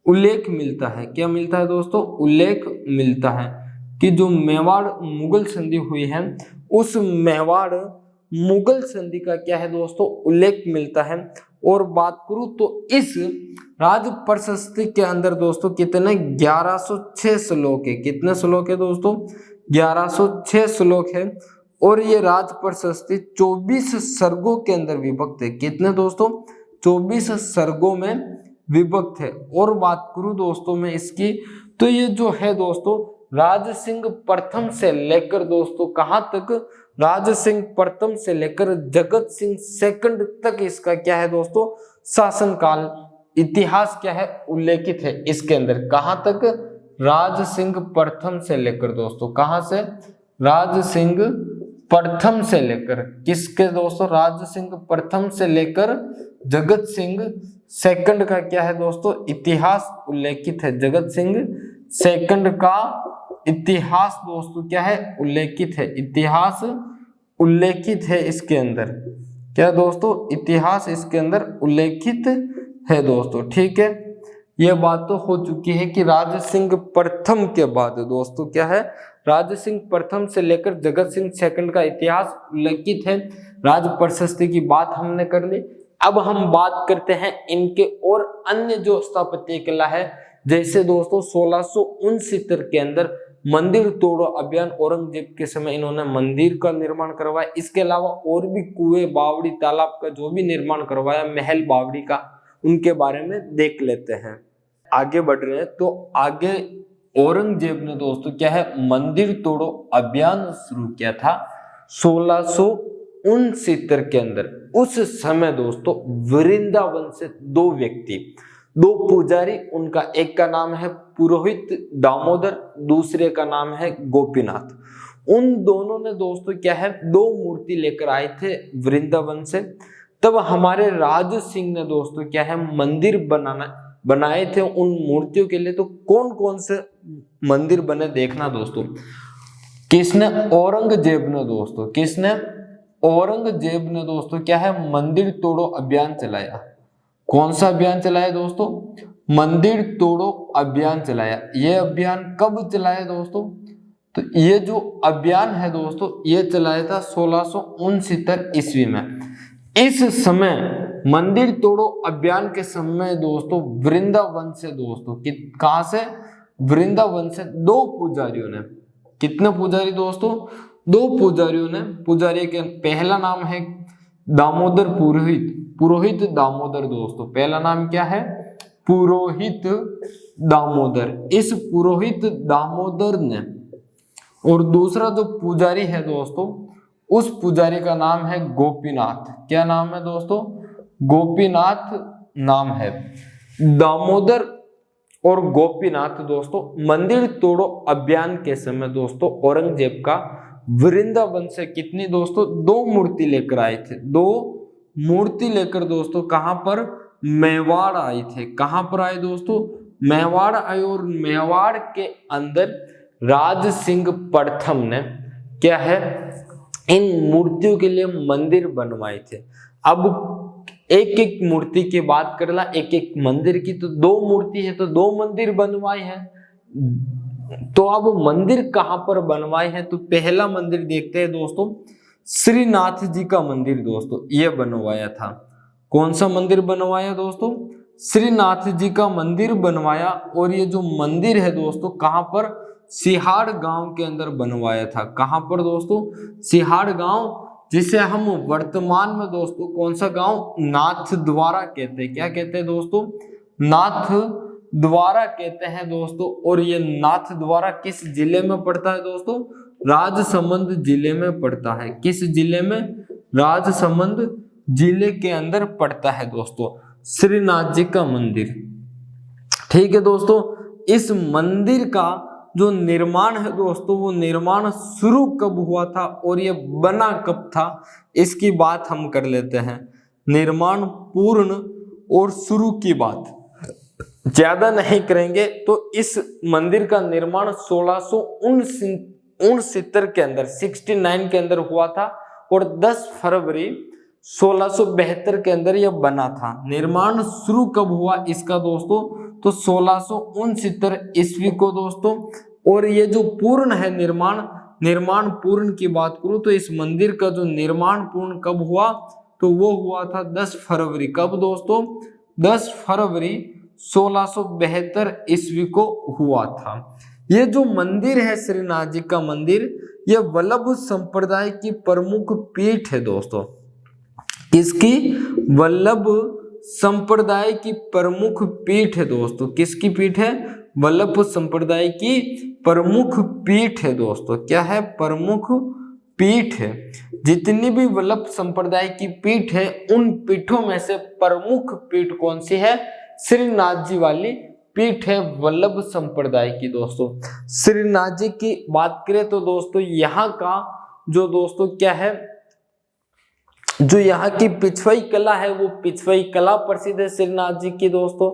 उल्लेख मिलता है। क्या मिलता है दोस्तों? उल्लेख मिलता है कि जो मेवाड़ मुगल संधि हुई है उस मेवाड़ मुगल संधि का क्या है दोस्तों? उल्लेख मिलता है। और बात करूं तो इस राज प्रशस्ति के अंदर दोस्तों कितने? 1106 श्लोक है। कितने श्लोक है दोस्तों? 1106 श्लोक है। और ये राज प्रशस्ति 24 सर्गों के अंदर विभक्त है। कितने दोस्तों? 24 सर्गों में विभक्त है। और बात करूं दोस्तों मैं इसकी, तो ये जो है दोस्तों राज सिंह प्रथम से लेकर दोस्तों कहां तक? राज सिंह प्रथम से लेकर जगत सिंह सेकंड तक इसका क्या है दोस्तों? शासनकाल इतिहास क्या है? उल्लेखित है इसके अंदर। कहां तक? राज सिंह प्रथम से लेकर दोस्तों, कहां से? राज सिंह प्रथम से लेकर किसके दोस्तों? राज सिंह प्रथम से लेकर जगत सिंह सेकंड का क्या है दोस्तों? इतिहास उल्लेखित है। जगत सिंह सेकंड का इतिहास दोस्तों क्या है? उल्लेखित है। इतिहास उल्लेखित है इसके अंदर। क्या दोस्तों? इतिहास इसके अंदर उल्लेखित है दोस्तों। ठीक है, यह बात तो हो चुकी है कि राज सिंह प्रथम के बाद दोस्तों क्या है? राज सिंह प्रथम से लेकर जगत सिंह सेकंड का इतिहास उल्लेखित है। राज प्रशस्ति की बात हमने कर ली। अब हम बात करते हैं इनके और अन्य जो स्थापत्य कला है, जैसे दोस्तों 1669 के अंदर मंदिर तोड़ो अभियान, औरंगजेब के समय इन्होंने मंदिर का निर्माण करवाया। इसके अलावा और भी कुएं, बावड़ी, तालाब का जो भी निर्माण करवाया, महल, बावड़ी का, उनके बारे में देख लेते हैं। आगे बढ़ रहे हैं तो आगे औरंगजेब ने दोस्तों क्या है? मंदिर तोड़ो अभियान शुरू किया था 1669 के अंदर। उस समय दोस्तों वृंदावन से दो व्यक्ति, दो पुजारी, उनका एक का नाम है पुरोहित दामोदर, दूसरे का नाम है गोपीनाथ। उन दोनों ने दोस्तों क्या है 2 मूर्ति लेकर आए थे वृंदावन से। तब हमारे राज सिंह ने दोस्तों क्या है मंदिर बनाए थे उन मूर्तियों के लिए। तो कौन कौन से मंदिर बने देखना दोस्तों। किसने? औरंगजेब ने दोस्तों। किसने? औरंगजेब ने दोस्तों क्या है मंदिर तोड़ो अभियान चलाया। कौन सा अभियान चलाया दोस्तों? मंदिर तोड़ो अभियान चलाया। यह अभियान कब चलाया दोस्तों? तो ये जो अभियान है दोस्तों ये चलाया था 1669 ईस्वी में। इस समय मंदिर तोड़ो अभियान के समय दोस्तों वृंदावन से दोस्तों कहां से? वृंदावन से 2 पुजारियों ने। कितने पुजारी दोस्तों? 2 पुजारियों ने। पुजारी के पहला नाम है दामोदर पुरोहित। पुरोहित दामोदर दोस्तों। पहला नाम क्या है? पुरोहित दामोदर। इस पुरोहित दामोदर ने, और दूसरा जो पुजारी है दोस्तों उस पुजारी का नाम है गोपीनाथ। क्या नाम है दोस्तों? गोपीनाथ नाम है। दामोदर और गोपीनाथ दोस्तों मंदिर तोड़ो अभियान के समय दोस्तों औरंगजेब का वृंदावन से कितनी दोस्तों 2 मूर्ति लेकर आए थे। 2 मूर्ति लेकर दोस्तों कहां पर? मेवाड़ आए थे। कहां पर आए दोस्तों? मेवाड़ आए। और मेवाड़ के अंदर राज सिंह प्रथम ने क्या है इन मूर्तियों के लिए मंदिर बनवाए थे। अब एक एक मूर्ति की बात कर ला, एक एक मंदिर की। तो 2 मूर्ति है तो 2 मंदिर बनवाए हैं। तो अब मंदिर कहां पर बनवाए हैं? तो पहला मंदिर देखते हैं दोस्तों श्रीनाथ जी का मंदिर दोस्तों ये बनवाया था। कौन सा मंदिर बनवाया दोस्तों? श्रीनाथ जी का मंदिर बनवाया। और ये जो मंदिर है दोस्तों कहां पर? सिहाड़ गांव के अंदर बनवाया था। कहां पर दोस्तों? सिहाड़ गांव, जिसे हम वर्तमान में दोस्तों कौन सा गांव? नाथ द्वारा कहते हैं। क्या कहते हैं दोस्तों? नाथ द्वारा कहते हैं दोस्तों। और ये नाथ द्वारा किस जिले में पड़ता है दोस्तों? राजसमंद जिले में पड़ता है। किस जिले में? राजसमंद जिले के अंदर पड़ता है दोस्तों श्रीनाथ जी का मंदिर। ठीक है दोस्तों। इस मंदिर का जो निर्माण है दोस्तों वो निर्माण शुरू कब हुआ था और ये बना कब था इसकी बात हम कर लेते हैं। निर्माण पूर्ण और शुरू की बात ज्यादा नहीं करेंगे। तो इस मंदिर का निर्माण 1669 के अंदर 69 के अंदर हुआ था और 10 फरवरी 1672 के अंदर यह बना था। निर्माण शुरू कब हुआ इसका दोस्तों? तो 1669 ईस्वी को दोस्तों। और ये जो पूर्ण है निर्माण पूर्ण की बात करूं तो इस मंदिर का जो निर्माण पूर्ण कब हुआ? तो वो हुआ था 10 फरवरी। कब दोस्तों? 10 फरवरी 1672 ईस्वी को हुआ था। ये जो मंदिर है श्रीनाथ जी का मंदिर ये वल्लभ संप्रदाय की प्रमुख पीठ है दोस्तों। किसकी? वल्लभ संप्रदाय की प्रमुख पीठ है दोस्तों। किसकी पीठ है? वल्लभ संप्रदाय की प्रमुख पीठ है दोस्तों। क्या है? प्रमुख पीठ है। जितनी भी वल्लभ संप्रदाय की पीठ है उन पीठों में से प्रमुख पीठ कौन सी है? श्रीनाथ जी वाली पीठ है वल्लभ संप्रदाय की दोस्तों। श्रीनाथ जी की बात करें तो दोस्तों यहाँ का जो दोस्तों क्या है जो यहाँ की पिछवाई कला है वो पिछवाई कला प्रसिद्ध है श्रीनाथ जी की दोस्तों।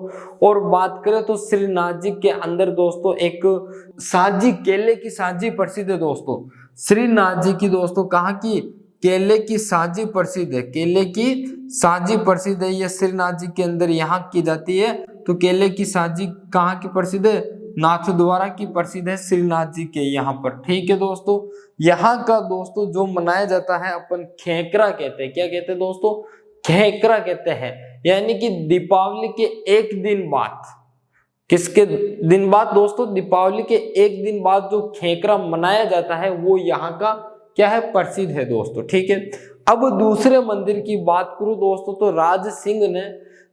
और बात करें तो श्रीनाथ जी के अंदर दोस्तों एक साजी, केले की साजी प्रसिद्ध है दोस्तों। श्रीनाथ जी की दोस्तों कहाँ की? केले की साजी प्रसिद्ध है। केले की साजी प्रसिद्ध है। यह श्रीनाथ जी के अंदर यहाँ की जाती है। तो केले की साजी कहाँ की प्रसिद्ध है? नाथ द्वारा की प्रसिद्ध है श्रीनाथ जी के यहाँ पर। ठीक है दोस्तों। यहाँ का दोस्तों जो मनाया जाता है अपन खेकरा कहते हैं। क्या कहते हैं दोस्तों? खेकरा कहते हैं। यानी कि दीपावली के एक दिन बाद। किसके दिन बाद दोस्तों? दीपावली के एक दिन बाद जो खेकरा मनाया जाता है वो यहाँ का क्या है? प्रसिद्ध है दोस्तों। ठीक है। अब दूसरे मंदिर की बात करूं दोस्तों तो राज सिंह ने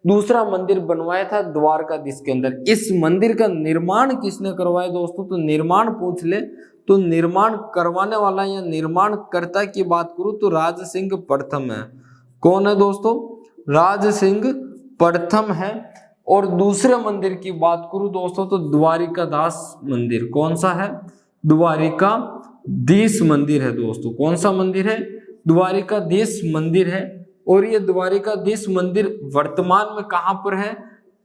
दूसरा मंदिर बनवाया था द्वारकाधीश के अंदर। इस मंदिर का निर्माण किसने करवाया दोस्तों? तो निर्माण पूछ ले तो निर्माण करवाने वाला या निर्माण कर्ता की बात करूं तो राज सिंह प्रथम है। कौन है दोस्तों? राज सिंह प्रथम है। और दूसरे मंदिर की बात करूं दोस्तों तो द्वारिकादास मंदिर। कौन सा है? द्वारिका द्वारिकाधीश मंदिर है दोस्तों। कौन सा मंदिर है? द्वारिकाधीश मंदिर है। और ये द्वारिकाधीश मंदिर वर्तमान में कहां पर है?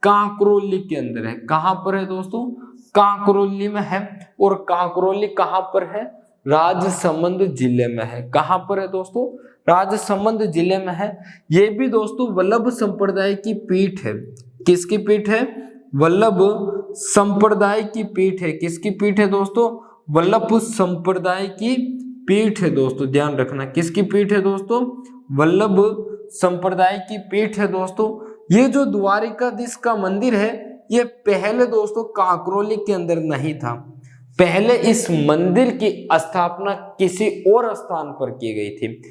कांकरोली के अंदर है। कहां पर है दोस्तों? कांकरोली में है। और कांकरोली कहां पर है? राजसमंद जिले में है। कहां पर है दोस्तों? राजसमंद जिले में है। ये भी दोस्तों वल्लभ संप्रदाय की पीठ है। किसकी पीठ है? वल्लभ संप्रदाय की पीठ है। किसकी पीठ है दोस्तों? वल्लभ संप्रदाय की पीठ है दोस्तों, ध्यान रखना। किसकी पीठ है दोस्तों? वल्लभ संप्रदाय की पीठ है दोस्तों। ये जो द्वारिकाधीश का मंदिर है, ये पहले दोस्तों कांकरोली के अंदर नहीं था। पहले इस मंदिर की स्थापना किसी और स्थान पर की गई थी।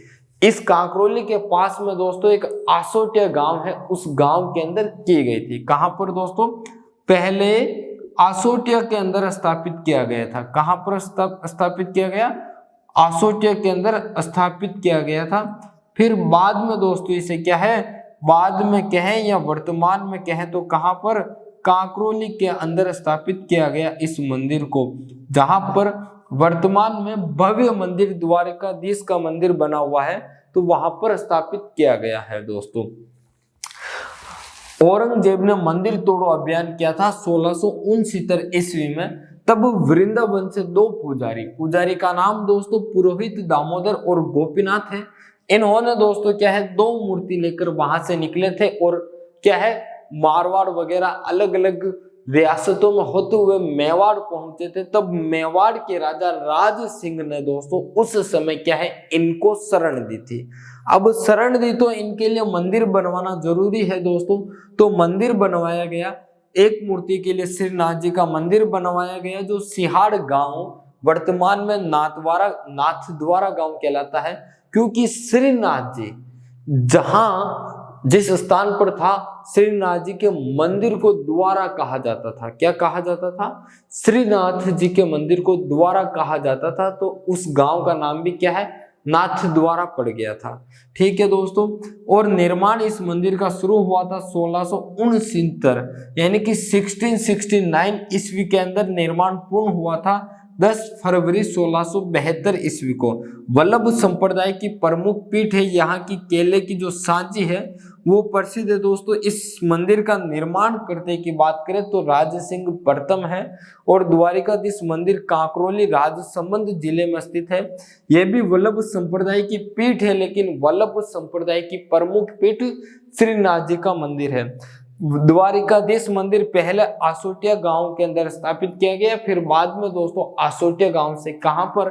इस कांकरोली के पास में दोस्तों एक आसोटिया गांव है, उस गांव के अंदर की गई थी। कहां पर दोस्तों? पहले आसोटिया के अंदर स्थापित किया गया था। कहां पर स्थापित किया गया? आसोटिया के अंदर स्थापित किया गया था। फिर बाद में दोस्तों इसे क्या है, बाद में कहें या वर्तमान में कहें तो कहां पर? कांकरोली के अंदर स्थापित किया गया इस मंदिर को, जहां पर वर्तमान में भव्य मंदिर द्वारिकाधीश का मंदिर बना हुआ है, तो वहां पर स्थापित किया गया है दोस्तों। औरंगजेब ने मंदिर तोड़ो अभियान किया था 1669 ईस्वी में। तब वृंदावन से दो पुजारी का नाम दोस्तों पुरोहित दामोदर और गोपीनाथ है। इन्होंने दोस्तों क्या है, दो मूर्ति लेकर वहां से निकले थे और क्या है, मारवाड़ वगैरह अलग अलग रियासतों में होते हुए मेवाड़ पहुंचे थे। तब मेवाड़ के राजा राज सिंह ने दोस्तों उस समय क्या है, इनको शरण दी थी। अब शरण दी तो इनके लिए मंदिर बनवाना जरूरी है दोस्तों, तो मंदिर बनवाया गया। एक मूर्ति के लिए श्रीनाथ जी का मंदिर बनवाया गया, जो सिहाड़ गांव वर्तमान में नाथद्वारा गांव कहलाता है। क्योंकि श्रीनाथ जी जिस स्थान पर था, श्रीनाथ जी के मंदिर को द्वारा कहा जाता था। क्या कहा जाता था? श्रीनाथ जी के मंदिर को द्वारा कहा जाता था, तो उस गांव का नाम भी क्या है, नाथ द्वारा पड़ गया था। ठीक है दोस्तों। और निर्माण इस मंदिर का शुरू हुआ था 1669 यानी कि 1669 ईस्वी के अंदर निर्माण पूर्ण हुआ था। 10 फरवरी 1672 ईस्वी को वल्लभ संप्रदाय की प्रमुख पीठ है। यहाँ की केले की जो सांची है वो प्रसिद्ध है दोस्तों। इस मंदिर का निर्माण करने की बात करें तो राज सिंह प्रथम है। और द्वारिकाधीश मंदिर कांकरोली राजसमंद जिले में स्थित है। यह भी वल्लभ संप्रदाय की पीठ है, लेकिन वल्लभ संप्रदाय की प्रमुख पीठ श्रीनाथ जी का मंदिर है। द्वारिकाधीश मंदिर पहले आसोटिया गांव के अंदर स्थापित किया गया, फिर बाद में दोस्तों आसोटिया गांव से कहां पर,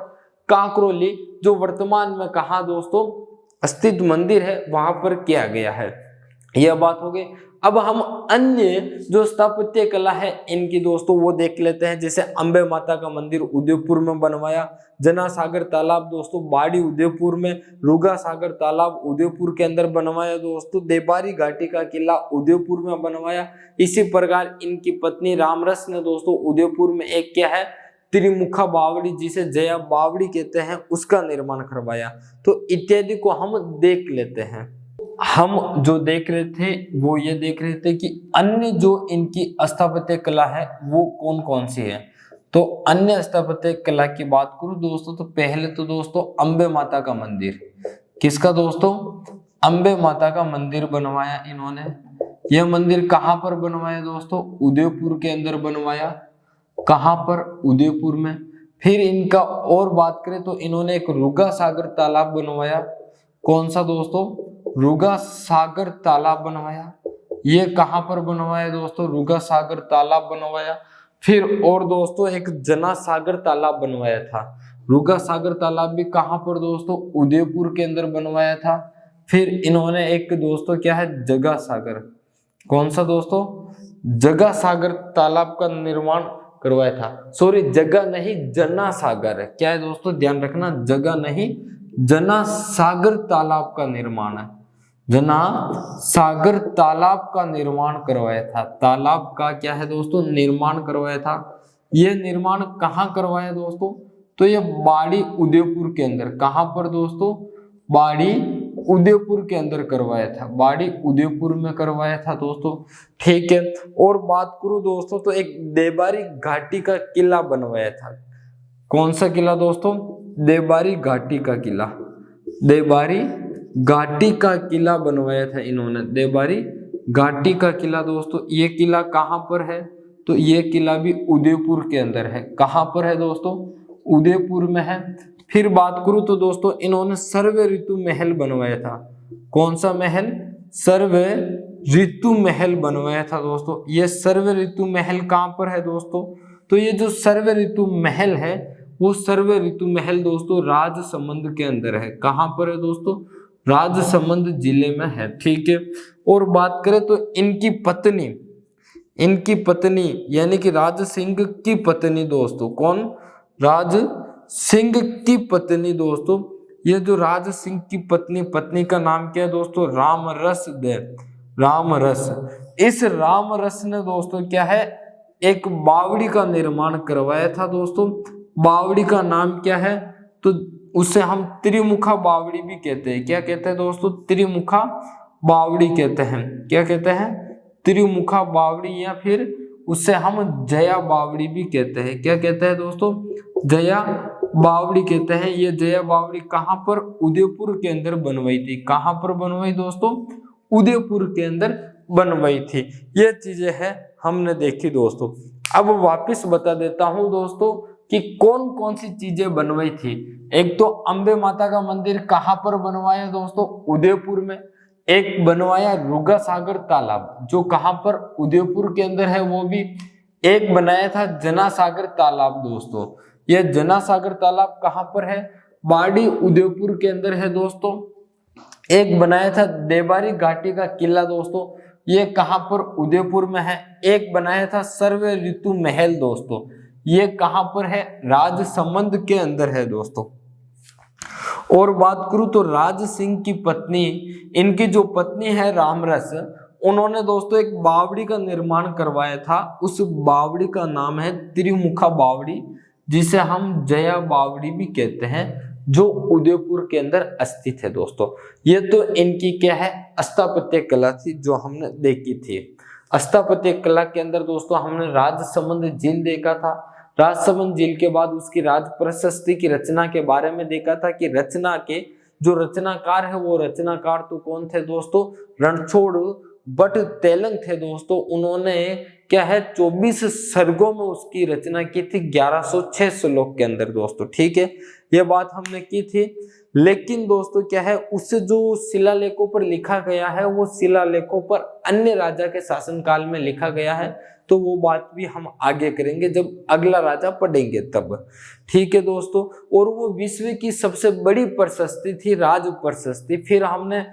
कांकरोली, जो वर्तमान में कहां दोस्तों स्थित मंदिर है, वहां पर किया गया है। यह बात हो गई। अब हम अन्य जो स्थापत्य कला है इनकी दोस्तों वो देख लेते हैं। जैसे अंबे माता का मंदिर उदयपुर में बनवाया, जना सागर तालाब दोस्तों बाड़ी उदयपुर में, रुगा सागर तालाब उदयपुर के अंदर बनवाया दोस्तों, देबारी घाटी का किला उदयपुर में बनवाया। इसी प्रकार इनकी पत्नी रामरस ने दोस्तों उदयपुर में एक क्या है, त्रिमुखा बावड़ी, जिसे जया बावड़ी कहते हैं, उसका निर्माण करवाया। तो इत्यादि को हम देख लेते हैं। हम जो देख रहे थे वो ये देख रहे थे कि अन्य जो इनकी स्थापत्य कला है वो कौन कौन सी है। तो अन्य स्थापत्य कला की बात करूं दोस्तों, तो पहले तो दोस्तों अंबे माता का मंदिर, किसका दोस्तों, अंबे माता का मंदिर बनवाया इन्होंने। यह मंदिर कहां पर बनवाया दोस्तों, उदयपुर के अंदर बनवाया। कहां पर, उदयपुर में। फिर इनका और बात करें तो इन्होंने एक रुगा सागर तालाब बनवाया। कौन सा दोस्तों, रुगा सागर तालाब बनवाया। ये कहां पर बनवाया दोस्तों, रुगा सागर तालाब बनवाया। फिर और दोस्तों एक जना सागर तालाब बनवाया था। रुगा सागर तालाब भी कहां पर दोस्तों, उदयपुर के अंदर बनवाया था। फिर इन्होंने एक दोस्तों क्या है, जगा सागर, कौन सा दोस्तों, जगा सागर तालाब का निर्माण करवाया था। सॉरी, जगह नहीं, जना सागर है। क्या है दोस्तों, ध्यान रखना, जगह नहीं, जना सागर तालाब का निर्माण है। जना सागर तालाब का निर्माण करवाया था। तालाब का क्या है दोस्तों, निर्माण करवाया था। यह निर्माण कहाँ करवाया दोस्तों, तो यह बाड़ी उदयपुर के अंदर। कहां पर दोस्तों, बाड़ी उदयपुर के अंदर करवाया था। बाड़ी उदयपुर में करवाया था दोस्तों। ठीक है। और बात करूं दोस्तों तो एक देबारी घाटी का किला बनवाया था। कौन सा किला दोस्तों, देबारी घाटी का किला, देबारी घाटी का किला बनवाया था इन्होंने, देबारी घाटी का किला दोस्तों। ये किला कहाँ पर है? तो ये किला भी उदयपुर के अंदर है। कहाँ पर है दोस्तों? उदयपुर में है। फिर बात करूं तो दोस्तों इन्होंने सर्व ऋतु महल बनवाया था। कौन सा महल? सर्व ऋतु महल बनवाया था दोस्तों। ये सर्व ऋतु महल कहाँ पर है दोस्तों? तो ये जो सर्व ऋतु महल है वो सर्व ऋतु महल दोस्तों राजसमंद के अंदर है। कहाँ पर है दोस्तों? राजसमंद जिले में है। ठीक है। और बात करें तो इनकी पत्नी यानी कि राज सिंह की पत्नी दोस्तों, कौन? राज सिंह की पत्नी दोस्तों। ये जो राज सिंह की पत्नी का नाम क्या है दोस्तों? रामरस दे, रामरस। इस रामरस ने दोस्तों क्या है, एक बावड़ी का निर्माण करवाया था दोस्तों। बावड़ी का नाम क्या है? तो उसे हम त्रिमुखा बावड़ी भी कहते हैं। क्या कहते हैं दोस्तों? त्रिमुखा बावड़ी कहते हैं। क्या कहते हैं? त्रिमुखा बावड़ी, या फिर उससे हम जया बावड़ी भी कहते हैं। क्या कहते हैं दोस्तों? जया बावड़ी कहते हैं। ये जया बावड़ी कहाँ पर? उदयपुर के अंदर बनवाई थी। कहाँ पर बनवाई दोस्तों? उदयपुर के अंदर बनवाई थी। ये चीजें हैं हमने देखी दोस्तों। अब वापस बता देता हूं दोस्तों कि कौन कौन सी चीजें बनवाई थी। एक तो अंबे माता का मंदिर कहाँ पर बनवाया दोस्तों? उदयपुर में। एक बनवाया रुगा सागर तालाब, जो कहाँ पर? उदयपुर के अंदर है वो भी। एक बनाया था जना सागर तालाब दोस्तों। यह जना सागर तालाब कहाँ पर है? बाड़ी उदयपुर के अंदर है दोस्तों। एक बनाया था देबारी घाटी का किला दोस्तों, ये कहाँ पर? उदयपुर में है। एक बनाया था सर्व ऋतु महल दोस्तों, ये कहाँ पर है? राजसमंद के अंदर है दोस्तों। और बात करूं तो राज सिंह की पत्नी, इनकी जो पत्नी है रामरस, उन्होंने दोस्तों एक बावड़ी का निर्माण करवाया था। उस बावड़ी का नाम है त्रिमुखा बावड़ी, जिसे हम जया बावड़ी भी कहते हैं, जो उदयपुर के अंदर स्थित है दोस्तों। ये तो इनकी क्या है? स्थापत्य कला थी जो हमने देखी थी। स्थापत्य कला के अंदर दोस्तों हमने राजसमंद झील देखा था। राजसमंद झील के बाद उसकी राज प्रशस्ति की रचना के बारे में देखा था कि रचना के जो रचनाकार है वो रचनाकार तो कौन थे दोस्तों? रणछोड़ बट तेलंग थे दोस्तों। उन्होंने क्या है 24 सर्गों में उसकी रचना की थी 1106 श्लोक के अंदर दोस्तों। ठीक है, ये बात हमने की थी। लेकिन दोस्तों क्या है, उससे जो शिलालेखों पर लिखा गया है वो शिलालेखों पर अन्य राजा के शासनकाल में लिखा गया है, तो वो बात भी हम आगे करेंगे जब अगला राजा पढ़ेंगे तब। ठीक है दोस्तों, और वो विश्व की सबसे बड़ी प्रशस्ति थी राज प्रशस्ति। फिर हमने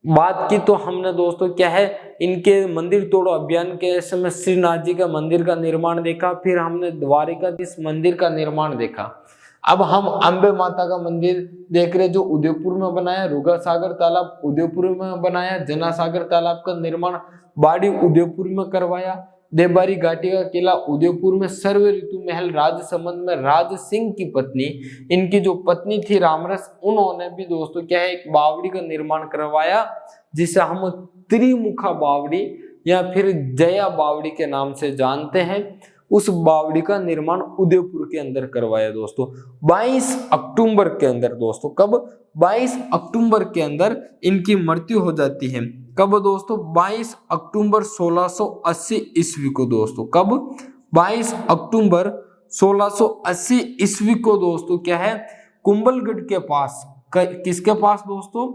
बात की तो हमने दोस्तों क्या है, इनके मंदिर तोड़ो अभियान के समय श्रीनाथ जी का मंदिर का निर्माण देखा। फिर हमने द्वारिकाधीश मंदिर का निर्माण देखा। अब हम अंबे माता का मंदिर देख रहे जो उदयपुर में बनाया, रुगा सागर तालाब उदयपुर में बनाया, जना सागर तालाब का निर्माण बाड़ी उदयपुर में करवाया, देबारी घाटी का किला उदयपुर में, सर्व ऋतु महल राजसमंद में राज सिंह की पत्नी, इनकी जो पत्नी थी रामरस, उन्होंने भी दोस्तों क्या है एक बावड़ी का निर्माण करवाया, जिसे हम त्रिमुखा बावड़ी या फिर जया बावड़ी के नाम से जानते हैं। उस बावड़ी का निर्माण उदयपुर के अंदर करवाया दोस्तों 22 अक्टूबर के अंदर दोस्तों। कब? 22 अक्टूबर के अंदर इनकी मृत्यु हो जाती है। कब दोस्तों? 22 अक्टूबर 1680 ईस्वी को दोस्तों। कब? 22 अक्टूबर 1680 ईस्वी को दोस्तों क्या है, कुंभलगढ़ के पास, किसके पास दोस्तों?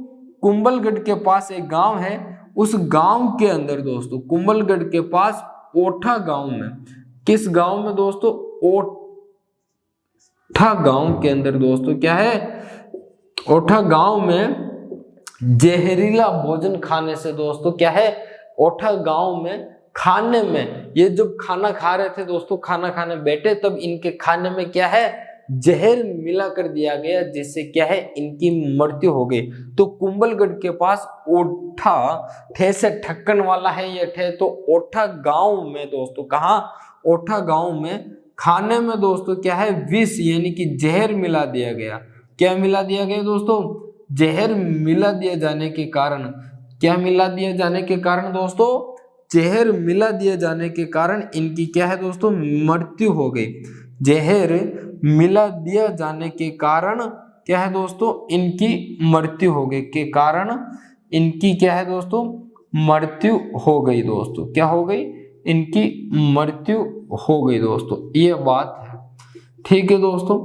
कुंभलगढ़ के पास एक गांव है, उस गांव के अंदर दोस्तों, कुंभलगढ़ के पास ओठा गांव में, किस गांव में दोस्तों? ओठा गांव के अंदर दोस्तों क्या है, ओठा गांव में जहरीला भोजन खाने से दोस्तों क्या है, ओठा गांव में खाने में, ये जब खाना खा रहे थे दोस्तों, खाना खाने बैठे, तब इनके खाने में क्या है, जहर मिला कर दिया गया, जिससे क्या है इनकी मृत्यु हो गई। तो कुंभलगढ़ के पास ओठा, ठे से ठक्कन वाला है ये ठे, तो ओठा गांव में दोस्तों, कहाँ? ओठा गांव में खाने में दोस्तों क्या है, विष यानी कि जहर मिला दिया गया। क्या मिला दिया गया दोस्तों? जहर मिला दिया जाने के कारण, क्या मिला दिया जाने के कारण दोस्तों? जहर मिला दिया जाने के कारण इनकी क्या है दोस्तों, मृत्यु हो गई। जहर मिला दिया जाने के कारण क्या है दोस्तों, इनकी मृत्यु हो गई, के कारण इनकी क्या है दोस्तों, मृत्यु हो गई दोस्तों। क्या हो गई, इनकी मृत्यु हो गई दोस्तों, ये बात है। ठीक है दोस्तों,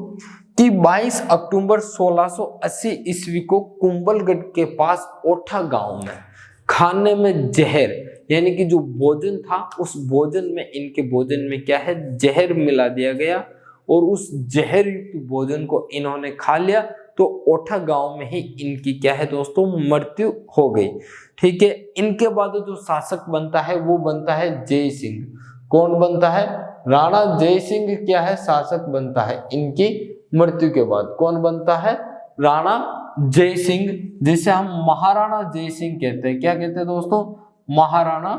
कि 22 अक्टूबर 1680 ईस्वी को कुंभलगढ़ के पास ओठा गांव में खाने में जहर, यानी कि जो भोजन था उस भोजन में, इनके भोजन में क्या है, जहर मिला दिया गया और उस जहर युक्त भोजन को इन्होंने खा लिया, तो ओठा गांव में ही इनकी क्या है दोस्तों, मृत्यु हो गई। ठीक है, इनके बाद जो शासक बनता है वो बनता है जय सिंह। कौन बनता है, राणा जय सिंह क्या है, शासक बनता है इनकी मृत्यु के बाद। कौन बनता है, राणा जय सिंह, जिसे हम महाराणा जय सिंह कहते हैं। क्या कहते हैं दोस्तों, महाराणा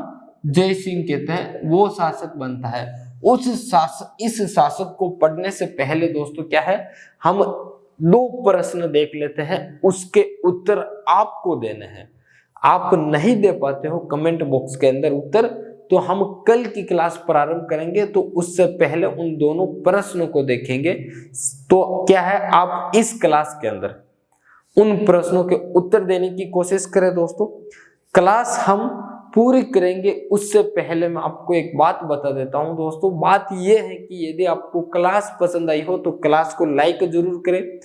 जय सिंह कहते हैं, वो शासक बनता है। इस शासक को पढ़ने से पहले दोस्तों क्या है, हम 2 प्रश्न देख लेते हैं, उसके उत्तर आपको देने हैं। आप नहीं दे पाते हो कमेंट बॉक्स के अंदर उत्तर, तो हम कल की क्लास प्रारंभ करेंगे, तो उससे पहले उन दोनों प्रश्नों को देखेंगे। तो क्या है, आप इस क्लास के अंदर उन प्रश्नों के उत्तर देने की कोशिश करें दोस्तों। क्लास हम पूरी करेंगे, उससे पहले मैं आपको एक बात बता देता हूं दोस्तों। बात यह है कि यदि आपको क्लास पसंद आई हो तो क्लास को लाइक जरूर करें,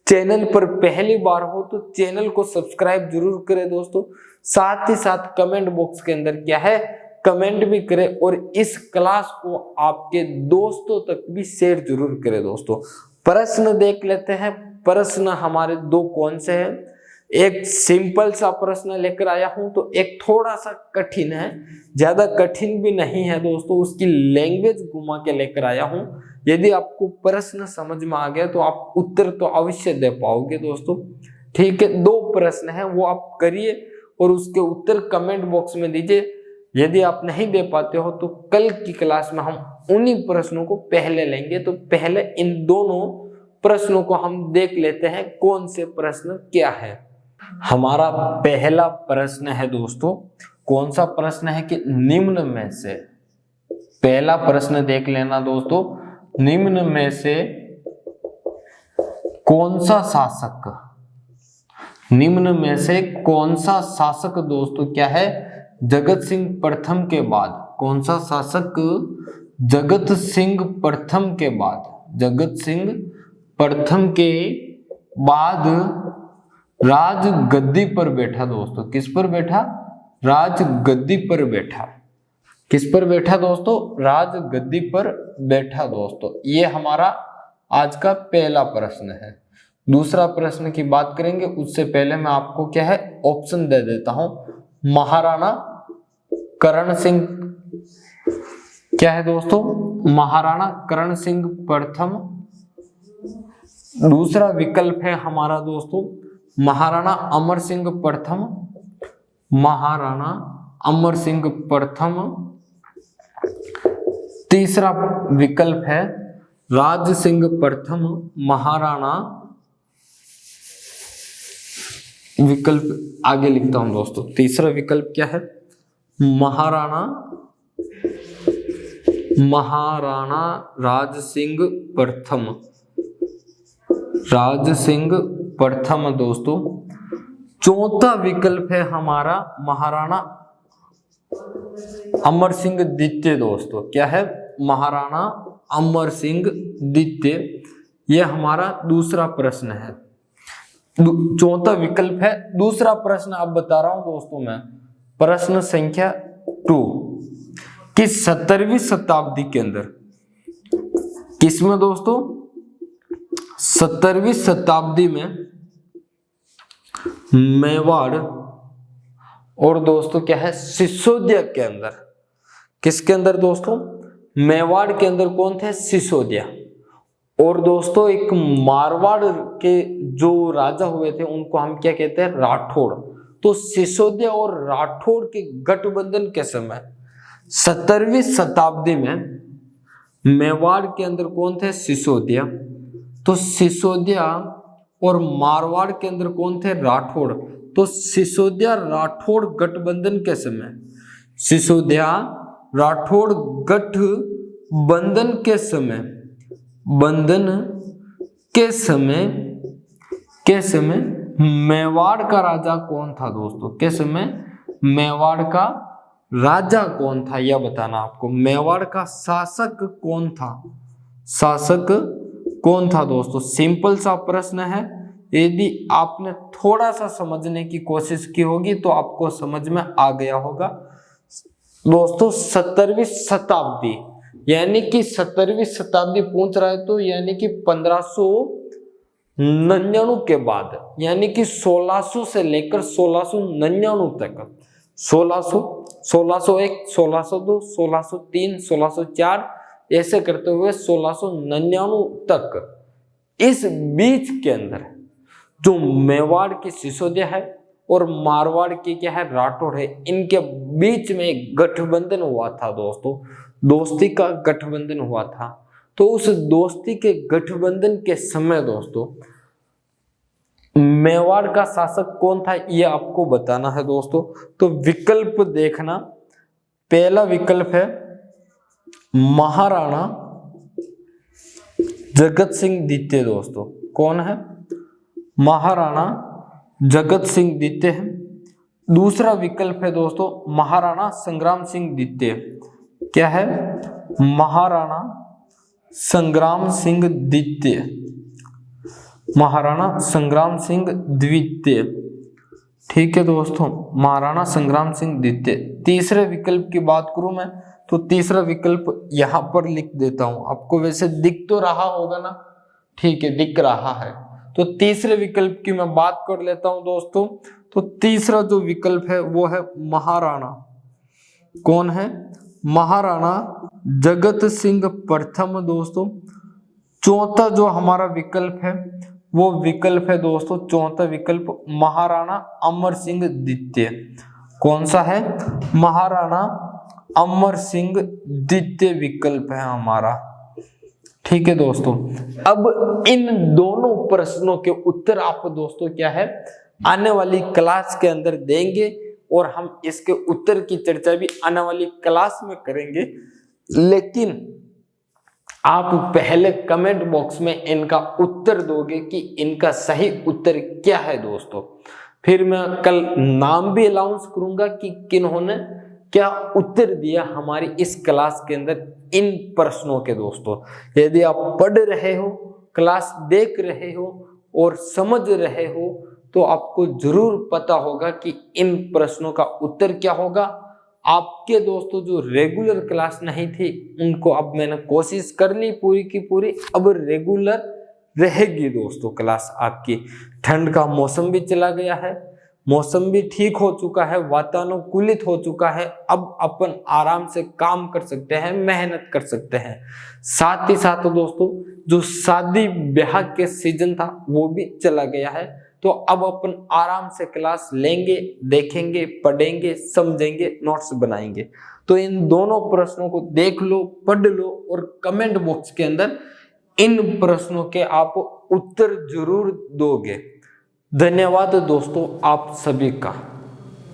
चैनल पर पहली बार हो तो चैनल को सब्सक्राइब जरूर करें दोस्तों। साथ ही साथ कमेंट बॉक्स के अंदर क्या है, कमेंट भी करें और इस क्लास को आपके दोस्तों तक भी शेयर जरूर करें दोस्तों। प्रश्न देख लेते हैं। प्रश्न हमारे 2 कौन से हैं, एक सिंपल सा प्रश्न लेकर आया हूं, तो एक थोड़ा सा कठिन है, ज्यादा कठिन भी नहीं है दोस्तों, उसकी लैंग्वेज घुमा के लेकर आया हूं। यदि आपको प्रश्न समझ में आ गया तो आप उत्तर तो अवश्य दे पाओगे दोस्तों। ठीक है, 2 प्रश्न है वो आप करिए और उसके उत्तर कमेंट बॉक्स में दीजिए। यदि आप नहीं दे पाते हो तो कल की क्लास में हम उन्हीं प्रश्नों को पहले लेंगे। तो पहले इन दोनों प्रश्नों को हम देख लेते हैं, कौन से प्रश्न क्या है। हमारा पहला प्रश्न है दोस्तों, कौन सा प्रश्न है कि निम्न में से, पहला प्रश्न देख लेना दोस्तों, निम्न में से कौन सा शासक, निम्न में से कौन सा शासक दोस्तों क्या है, जगत सिंह प्रथम के बाद, कौन सा शासक जगत सिंह प्रथम के बाद, जगत सिंह प्रथम के बाद राज गद्दी पर बैठा दोस्तों। किस पर बैठा, राज गद्दी पर बैठा। किस पर बैठा दोस्तों, राज गद्दी पर बैठा दोस्तों। ये हमारा आज का पहला प्रश्न है। दूसरा प्रश्न की बात करेंगे, उससे पहले मैं आपको क्या है ऑप्शन दे देता हूं। महाराणा करण सिंह, क्या है दोस्तों, महाराणा करण सिंह प्रथम। दूसरा विकल्प है हमारा दोस्तों महाराणा अमर सिंह प्रथम, महाराणा अमर सिंह प्रथम। तीसरा विकल्प है राज सिंह प्रथम, महाराणा, विकल्प आगे लिखता हूं दोस्तों। तीसरा विकल्प क्या है, महाराणा राज सिंह प्रथम, राज सिंह प्रथम दोस्तों। चौथा विकल्प है हमारा महाराणा अमर सिंह द्वितीय दोस्तों। क्या है, महाराणा अमर सिंह द्वितीय। यह हमारा दूसरा प्रश्न है, चौथा विकल्प है। दूसरा प्रश्न अब बता रहा हूं दोस्तों मैं, प्रश्न संख्या 2 कि 17वीं शताब्दी के अंदर, किसमें दोस्तों, 17वीं शताब्दी में मेवाड़ और दोस्तों क्या है सिसोदिया के अंदर, किसके अंदर दोस्तों, मेवाड़ के अंदर कौन थे, सिसोदिया। और दोस्तों एक मारवाड़ के जो राजा हुए थे उनको हम क्या कहते हैं, राठौड़। तो सिसोदिया और राठौड़ के गठबंधन के समय 17वीं शताब्दी में मेवाड़ के अंदर कौन थे, सिसोदिया। तो सिसोदिया और मारवाड़ के अंदर कौन थे, राठौड़। तो सिसोदिया राठौड़ गठबंधन के समय, सिसोदिया राठौड़ गठबंधन के समय बंधन के समय मेवाड़ का राजा कौन था दोस्तों? के समय मेवाड़ का राजा कौन था यह बताना आपको। मेवाड़ का शासक कौन था? शासक कौन था दोस्तों? सिंपल सा प्रश्न है, यदि आपने थोड़ा सा समझने की कोशिश की होगी तो आपको समझ में आ गया होगा दोस्तों। 17वीं शताब्दी, यानी कि 17वीं शताब्दी पूछ रहा है तो यानी कि 1599 के बाद, यानी कि 1600 से लेकर 1699 तक, 1601, 1602, 1603, 1604 ऐसे करते हुए 1699 तक, इस बीच के अंदर जो मेवाड़ की सिसोदिया है और मारवाड़ की क्या है राठौर है, इनके बीच में एक गठबंधन हुआ था दोस्तों, दोस्ती का गठबंधन हुआ था। तो उस दोस्ती के गठबंधन के समय दोस्तों मेवाड़ का शासक कौन था यह आपको बताना है दोस्तों। तो विकल्प देखना, पहला विकल्प है महाराणा जगत सिंह द्वितीय दोस्तों। कौन है? महाराणा जगत सिंह द्वितीय है। दूसरा विकल्प है दोस्तों महाराणा संग्राम सिंह द्वितीय। क्या है? महाराणा संग्राम सिंह द्वितीय, महाराणा संग्राम सिंह द्वितीय। ठीक है दोस्तों, महाराणा संग्राम सिंह द्वितीय। तीसरे विकल्प की बात करूं मैं तो तीसरा विकल्प यहां पर लिख देता हूं, आपको वैसे दिख तो रहा होगा ना, ठीक है दिख रहा है। तो तीसरे विकल्प की मैं बात कर लेता हूं दोस्तों। तो तीसरा जो विकल्प है वो है महाराणा। कौन है? महाराणा जगत सिंह प्रथम दोस्तों। चौथा जो हमारा विकल्प है वो विकल्प है दोस्तों, चौथा विकल्प महाराणा अमर सिंह द्वितीय। कौन सा है? महाराणा अमर सिंह द्वितीय विकल्प है हमारा। ठीक है दोस्तों, अब इन दोनों प्रश्नों के उत्तर आप दोस्तों क्या है आने वाली क्लास के अंदर देंगे और हम इसके उत्तर की चर्चा भी आने वाली क्लास में करेंगे। लेकिन आप पहले कमेंट बॉक्स में इनका उत्तर दोगे कि इनका सही उत्तर क्या है दोस्तों। फिर मैं कल नाम भी अनाउंस करूंगा कि किन्होंने क्या उत्तर दिया हमारी इस क्लास के अंदर इन प्रश्नों के दोस्तों। यदि आप पढ़ रहे हो, क्लास देख रहे हो और समझ रहे हो तो आपको जरूर पता होगा कि इन प्रश्नों का उत्तर क्या होगा। आपके दोस्तों जो रेगुलर क्लास नहीं थी उनको अब मैंने कोशिश कर ली पूरी की पूरी, अब रेगुलर रहेगी दोस्तों क्लास आपकी। ठंड का मौसम भी चला गया है, मौसम भी ठीक हो चुका है, वातानुकूलित हो चुका है, अब अपन आराम से काम कर सकते हैं, मेहनत कर सकते हैं। साथ ही साथ दोस्तों जो शादी ब्याह के सीजन था वो भी चला गया है, तो अब अपन आराम से क्लास लेंगे, देखेंगे, पढ़ेंगे, समझेंगे, नोट्स बनाएंगे। तो इन दोनों प्रश्नों को देख लो, पढ़ लो और कमेंट बॉक्स के अंदर इन प्रश्नों के आप उत्तर जरूर दोगे। धन्यवाद दोस्तों आप सभी का।